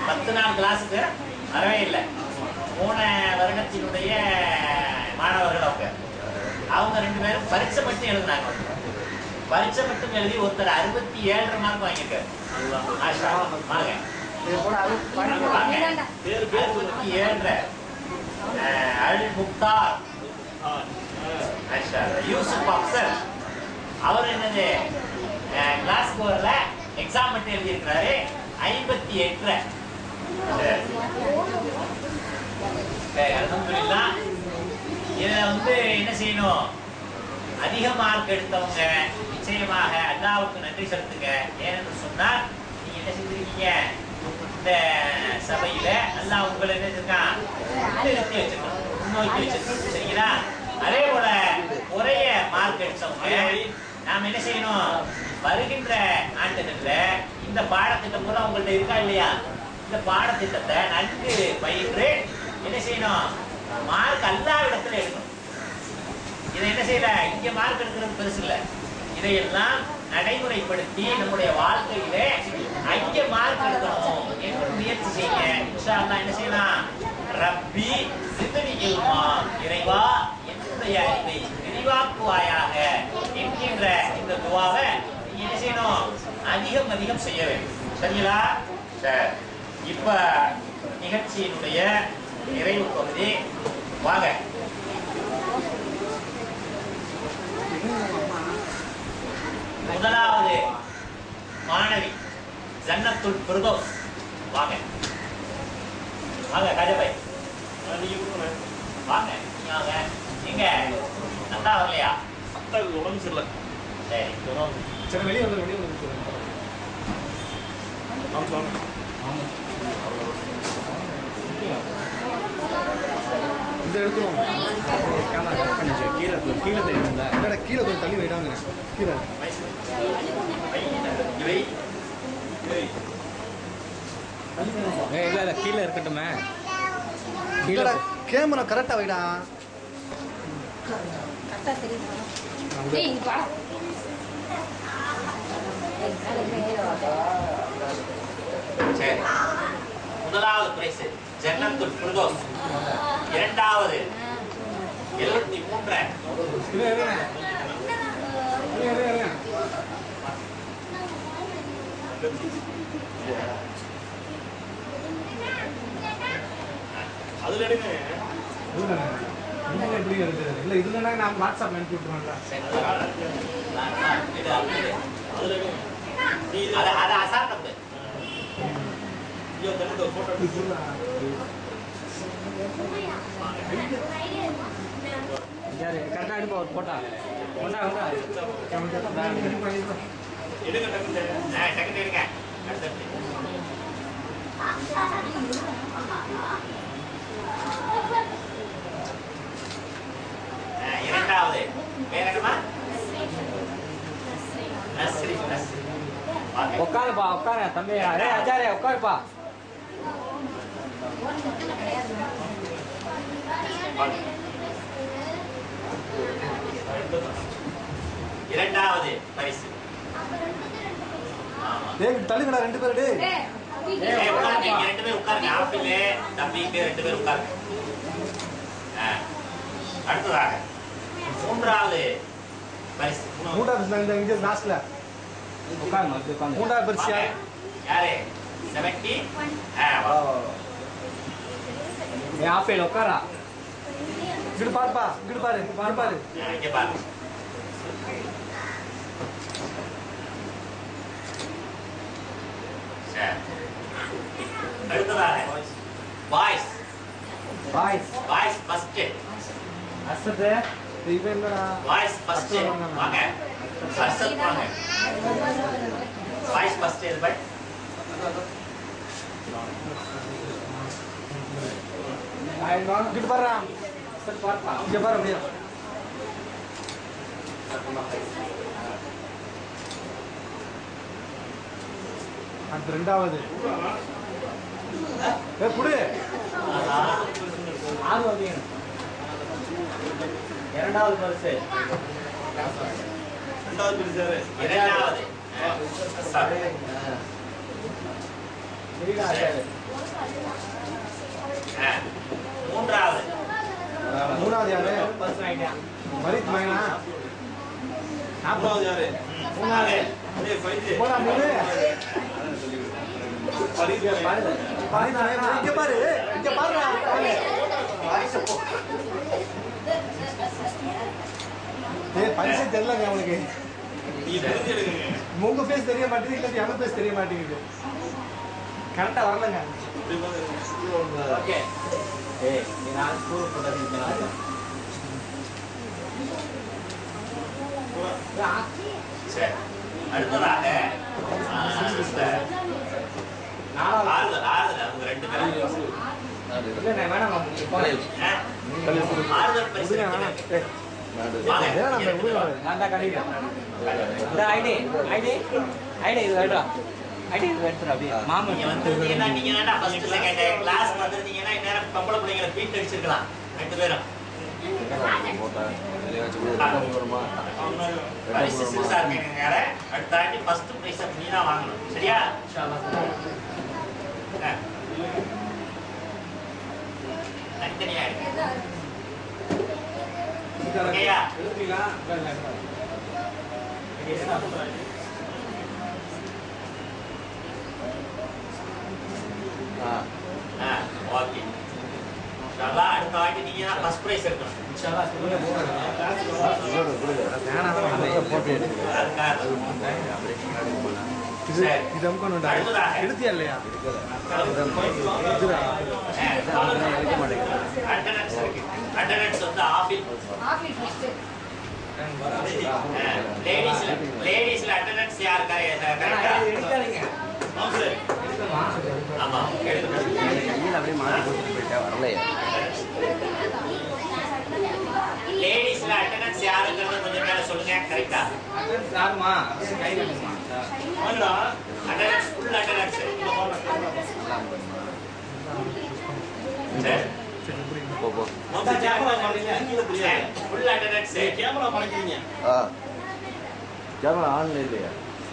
10 நாள் கிளாஸுக்கு வரவே இல்லை. 3 வருடத்தினுடைய மாணவர்கள் அவங்க 2 பேரும் பரீட்சை மட்டும் எழுதினாங்க. பரீட்சை மட்டும் எழுதி ஒருத்தர் 67 மார்க் வாங்கியிருக்காரு. 67 அல் முக்தார் யூசுப் அப்சர் அவர் என்னது கிளாஸ்க்கு வரல, எக்ஸாம் மட்டும் எழுதி இருக்கிறாரு. 58. அல்ஹம்துலில்லாஹ். இதுல என்ன செய்யணும்? அதிக மார்க் எடுத்தவங்க நிச்சயமாக அல்லாஹ்வுக்கு நன்றி செலுத்துங்க. ஏன்னு சொன்னா நீங்க என்ன செஞ்சிருக்கீங்க? இந்த சபையில அல்லாஹ் உங்களை என்ன செஞ்சிருக்கான்? முன்னோக்கி வச்சிருக்கான். சரிங்களா? அதே போல குறைய மார்க் எடுத்தவங்க நாம என்ன செய்யணும்? வருகின்ற ஆண்டுகள்ல இந்த பாடத்திட்டம் கூட உங்கள்ட்ட இருக்கா இல்லையா? இந்த பாடத்திட்டத்தை நன்கு பயின்று என்ன செய்யணும்? மார்க் அல்லாவிடத்துல எடுக்கணும். இதை என்ன செய்யல, இங்க மார்க் எடுக்கிறது பெருசு இல்ல. இதையெல்லாம் நடைமுறைப்படுத்தி நம்முடைய வாழ்க்கையில அங்க மார்க் எடுக்கணும் என்று முயற்சி செய்ய இன்ஷா அல்லாஹ் என்ன செய்யலாம்? ரப்பி சிதனி இல்மா, இறைவா என்னுடைய அறிவை விரிவாக்குவாயாக என்கின்ற இந்த துஆவை என்ன செய்யணும்? அதிகம் செய்ய வேண்டும். சரிங்களா? சரி, இப்ப நிகழ்ச்சியினுடைய நிறைவு பகுதி வாங்க. முதலாவது மாணவி ஜன்னத்துல் ஃபிர்தௌஸ். வாங்க காஜபாய், வாங்க. எங்க அத்தா வரலையா? அத்தாவுக்கு உடம்பு சரியில்லை. சரி, வெளியே வந்து இந்த எடுத்துருவோம். கீழே தெரியுங்களா? இல்லடா, கீழே கொஞ்சம் தள்ளி வைடாங்க. கீழே இல்லை கீழே இருக்கட்டுமே. கீழே கேமரா கரெக்டாக வைடா. கரெக்டாக தெரியுமா? சரி, முதலாவது பிரைஸ் ஜன்னத்துல் ஃபிர்தௌஸ். இரண்டாவது 73. அதுல எடுங்க. எப்படி இருக்குது? இல்லை, இதுலன்னா நான் வாட்ஸ்அப் அனுப்பி விட்டுருவோம்ல. அதுல எடுங்க. அது அசார்ட் போட்டோ கரெக்டாக எடுப்போம். போட்டா எடுங்க. டக்குனு இருங்க. இரண்டாவது பேர் என்னமா? நஸ்ரி. உட்காருப்பா, உட்காரு தம்பி. அரே அஜாரே உட்காருப்பா. இரண்டாவது பரிசு. டேய் தள்ளுங்கடா ரெண்டு பேரும் டேய். ஏய் உட்காருங்க, இங்க ரெண்டு பேர் உட்காருங்க. ஆப்பிள் தம்பிக்கு ரெண்டு பேர் உட்காருங்க. அடுத்ததாக மூன்றாவது பரிசு. மூன்றாவது இந்த இங்க லாஸ்ட்ல உட்காருங்க உட்காருங்க. மூன்றாவது பரிசு யாரு 70 ஏ ஆப்பிள் உட்காரா. இங்க பாருப்பா, இங்க பாரு, பாரு. இங்க பாரு. சரி. அடுத்ததாக பாய்ஸ். Boys first. அசத்து இவங்கடா பாய்ஸ் ஃபர்ஸ்ட் வாங்க. அசத் வாங்க. பாய்ஸ் ஃபர்ஸ்ட் இது பட் இங்க பாரு. அசத் பார்ப்பா. இங்க பாரு அப்படியே. அடுத்து ரெண்டாவது. குடு. ஆறு வந்தீங்க. இரண்டாவது பரிசு. ரெண்டாவது பரிசு யாரு? இரண்டாவது அசத். சரிடா சரி. மூன்றாவது மூணாவது யாரு? பரிசு வாங்கிட்டியா? மரித் மகனா? நாலாவது யாரு? மூணாவது டேய் ஃபைஜி. போடா மூணு. பரிசு யாரு? மரித் மகனா? இங்க பாரு. இங்க பாருடா. ஏய் பரிசு தெரியலங்க உங்களுக்கு. நீ பரிசு எடுங்க. உங்க ஃபேஸ் தெரிய மாட்டேங்குது, இல்ல எங்க ஃபேஸ் தெரிய மாட்டேங்குது. கரெக்டா வரலங்க. இப்படி பாருங்க. ஓகே. ஏய் நீ நான் ஸ்கூல் போறதுக்கு சரி. அடுத்ததாக ஆறுதல் அவங்க ரெண்டு பேரும் இல்ல நான் வேணாம் ஆறுதல் பரிசு நான் தான் கண்டிக்கிறேன். இந்த ஐடி இது வேடா. ஐடி இது வேடா அப்படியே. மாமா நீங்க வந்திருந்தீங்கன்னா நீங்க வேணா ஃபர்ஸ்ட் செகண்ட் கிளாஸ் வந்திருந்தீங்கன்னா நேரம் பொம்பளை பிள்ளைங்களை பீட் அடிச்சிருக்கலாம் ரெண்டு பேரும். பரிசு சிறுசா இருக்கீங்க. அடுத்த ஆண்டி ஃபர்ஸ்ட் பிரைஸ் நீ தான் வாங்கணும். சரியா? தனித்தனியா இருக்கு. ஓகேயா? ஓகே. இன்ஷாஅல்லாஹ் அடுத்த வாட்டி நீங்க தான் ஃபர்ஸ்ட் பிரைஸ் எடுக்கணும். இன்ஷாஅல்லாஹ் ஸ்கூல்ல போறோம். இது அம்கோண்டா. எடுத்தியா இல்லையா? அட்டெண்டன்ஸ் வந்து ஆஃபீஸ் லேடிஸ்ல அட்டெண்டன்ஸ் யார் கரெக்ட்டா? எடுக்காதீங்க. ஆமா லேடிஸ்ல அட்டெண்டன்ஸ் யாருங்கிறத கொஞ்சம் மேல சொல்லுங்க. கரெக்ட்டா? அட்டெண்டன்ஸ் யாருமா? கை கட்டுமா? வாங்கடா. Attendance full attendance. சரி ஃபுல் அட்டெண்டன்ஸ். கேமரா மறைக்கிறீங்க. கேமரா ஆன்ல இல்லையா?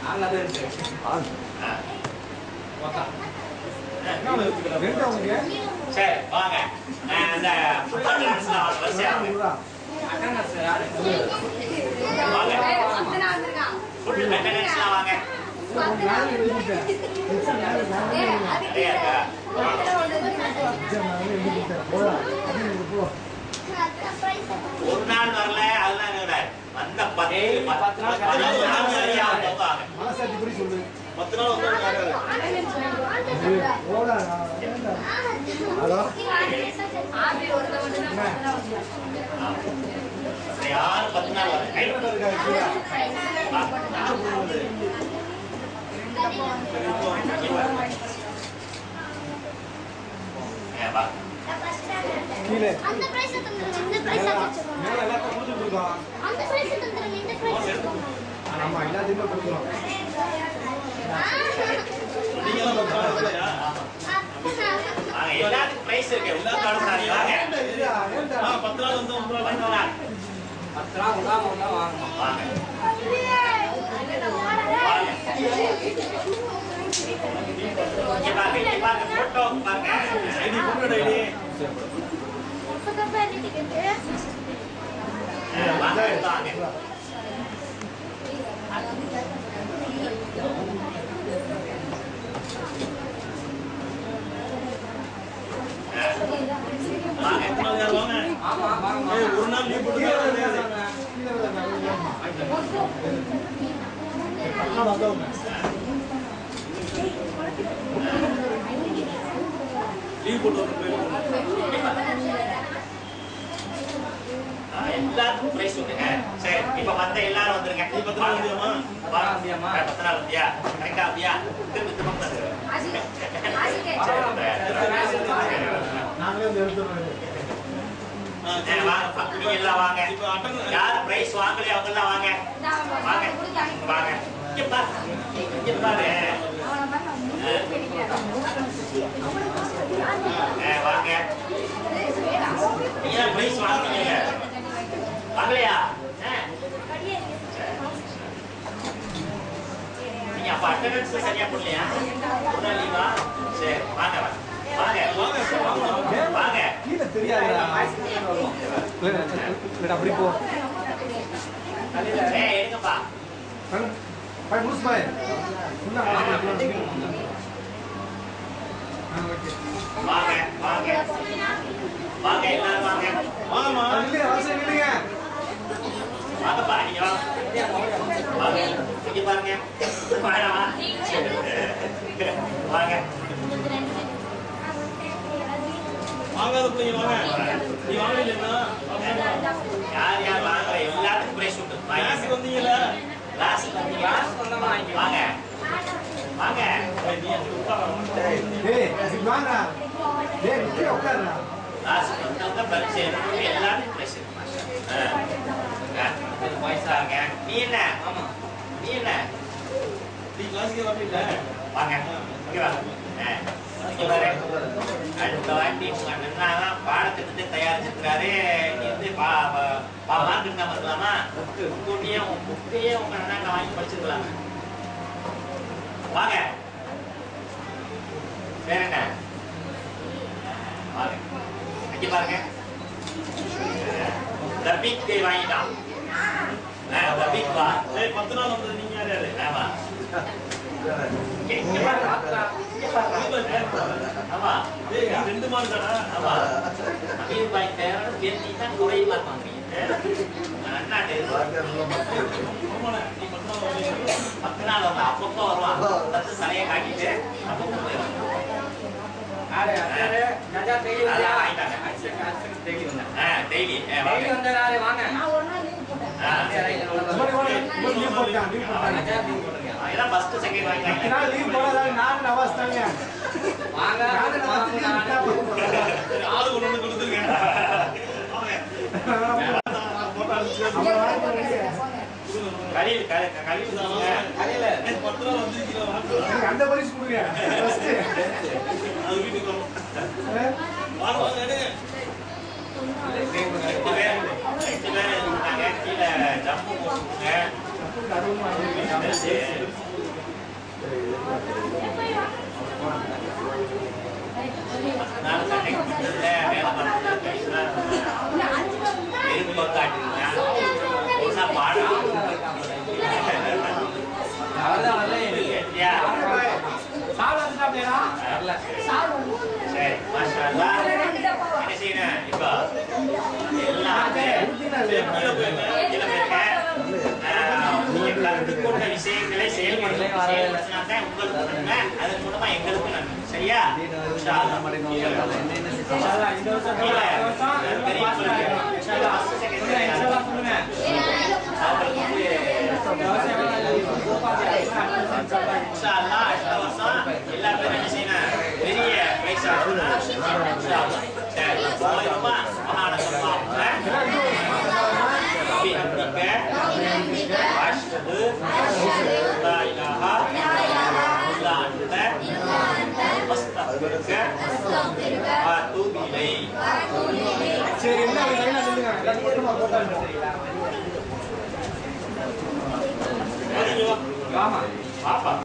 ஆன்ல தான் இருக்கு. ஆன். போடா. ரெண்டு அவங்க. சரி வாங்க. அந்த ஃபுல் அட்டெண்டன்ஸ்ல வரிசையா அட்டெண்டன்ஸ் யாரு? வாங்க. ஃபுல் அட்டெண்டன்ஸ்ல வாங்க. ஒரு நாள் வரல அதெல்லாம் விட வந்த 10 நாள் சரியா போவாங்க. மனசாட்சி படி சொல்லு. 10 நாள் வந்து ஓடா. ஹலோ. யார் 10 நாள் வரல கை வா கீழே. அந்த பிரைஸ் தந்துருங்க. இந்த பிரைஸ் தந்துருங்க. மேல எல்லாத்தையும் கொடுத்துட்டு இருக்கோம். அந்த பிரைஸ் தந்துருங்க. இந்த பிரைஸ் ஆமா எல்லாத்தையுமே கொடுக்குறோம். நீங்க 10 நாள் வரலையா? வாங்க எல்லாத்துக்கும் பிரைஸ் இருக்கு. எல்லாரும் வாங்க. 10 நாள் வந்து 10 நாள் 10 நாள் உடாம வாங்கணும். வாங்க. பாருங்க போட்டோ பாருங்க ஐடி போட்டோ ஐடி வாங்க ஒரு நாள் லீவ் போட்டு லீவ் போட்டு எல்லாத்துக்கும் பிரைஸ் கொடுங்க. சரி இப்ப மத்த எல்லாரும் வந்துருங்க. நீ 10 நாள் வந்தியாமா? 10 நாள் வந்தியா? கரெக்டா வந்தியா? திரும்ப வந்து நாங்களே வந்து எடுத்துறோம். வாங்க நீங்க எல்லாம் வாங்க. யார் பிரைஸ் வாங்கலையோ அவங்க எல்லாம் வாங்க. வாங்க வாங்க. இங்க பாரு. இங்க பாரு. வாங்க. நீங்க பிரைஸ் வாங்குறீங்க. வாங்கலையா? நீங்க அப்ப அட்டெண்டன்ஸ் சரியா போடலையா? ஒரு நாள் லீவா? சரி வாங்க வாங்க வாங்க வாங்க. கீழ தெரியாதுடா. இல்ல அப்படி போ. ஏய் எடுங்கப்பா. பாய் முஸ் பாய். உள்ள வாங்க. வாங்க வாங்க வாங்க எல்லாரும் வாங்க. வாமா இல்லையா வாசல் இல்லையா? வாங்கப்பா நீங்க வாங்க. இங்க பாருங்க. வாடா. வாங்க. வாங்காத பிள்ளைங்க வாங்க. நீ வாங்கலையா? யார் யார் வாங்க எல்லாத்துக்கும் பிரைஸ் உண்டு. கிளாஸ்க்கு வந்தீங்களா? கிளாஸ்க்கு வந்தீங்களா? வாங்க வாங்க. டேய் வாங்க. டேய் இங்க உட்காருடா. கிளாஸ்க்கு வந்தவங்க பரிசை எல்லாத்துக்கும் பிரைஸ் இருக்கு. வயசாங்க. நீ என்ன? ஆமா நீ என்ன? நீ கிளாஸ்க்கு வரல? வாங்க இங்க வாங்க. இங்க பாரு. அடுத்த வாட்டி உங்க அண்ணன் பாடத்திட்டத்தை தயாரிச்சிருக்காரு. நீ வந்து மார்க் எடுக்காம இருக்கலாமா? புக்கையே உங்க அண்ணன் வாங்கி படிச்சிருக்கலாமா? வாங்க. வேற என்ன? வாங்க. இங்க பாருங்க. தபிக் கை வாங்கிட்டான். தபிக் வா. 10 நாள் வந்து நீங்க யார் யாரு? ஆமா. இங்க பாருங்க. ஆமா. டேய் 2 மார்க் தானா? ஆமா. அமீர் பாய் தேரன் பேர்த்தி தான் குறைவா இருப்பாங்க. அண்ணா டேய். ஆமாடா நீ 10 நாள் வரல. 10 நாள் வரல. அப்பப்போ வருவான். தத்து சரையை காட்டிட்டு அப்பப்போ போயிடும். ஆரே அரே நஜா டெய்லி வந்து ஆயிட்டாங்க. டெய்லி வந்து டெய்லி டெய்லி வந்தாரே வாங்க நான் ஒரு நாள் லீவ் போட்டேன். லீவ் போட்டாங்க. நஜா லீவ் போடுங்க அதெல்லாம் ஃபர்ஸ்ட் செகண்ட் வாங்கிட்டாங்க. நான் லீவ் போடாத நான் நவாஸ்தாங்க. வாங்க ஆளு கொண்டு வந்து கொடுத்துருங்க. கலில் கலில் கடையில 10 நாள் வந்திருக்கீங்க வாங்க. அந்த பரிசு கொடுங்க. ஃபர்ஸ்ட் அது வீட்டுக்கு வரும். வாங்க வாங்க எடுங்க. 2 பேர் இருந்தாங்க. கீழே ஜம்பு போட்டுங்க. நான் சண்டைக்கு வேலை பார்த்து எதிர்ப்பு காட்டுங்க. ஒன்றா பாடம் அவர்தான் வரல சாப்பிட வந்துட்டாப்லடா வரல சரி மாஷா அல்லாஹ். என்ன செய்யணும் இப்போ எல்லாம் கீழே போயிருக்க நீங்க கற்றுக்கொண்ட விஷயங்களை செயல்படுத்தினாதான் உங்களுக்கு நன்மை, அதன் மூலமா எங்களுக்கு நன்மை. சரியா? இன்ஷா அல்லாஹ். இந்த வருஷம் கீழே பாஸ் ஆயிடும் இன்ஷா அல்லாஹ் சொல்லுங்க இன்ஷா அல்லாஹ் அடுத்த வருஷம் எல்லா பேரும் என்ன செய்யணும்? பெரிய பிரைஸ் இன்ஷா அல்லாஹ். சரி போயிருமா? அஷ்ஹது லா இலாஹா இல்லா அன்த அஸ்தக்ஃபிருக வ அத்தூபு இலைக். சரி என்ன லைனா சொல்லுங்க. எல்லாரும் மொத்தமா போட்டாங்க. வாமா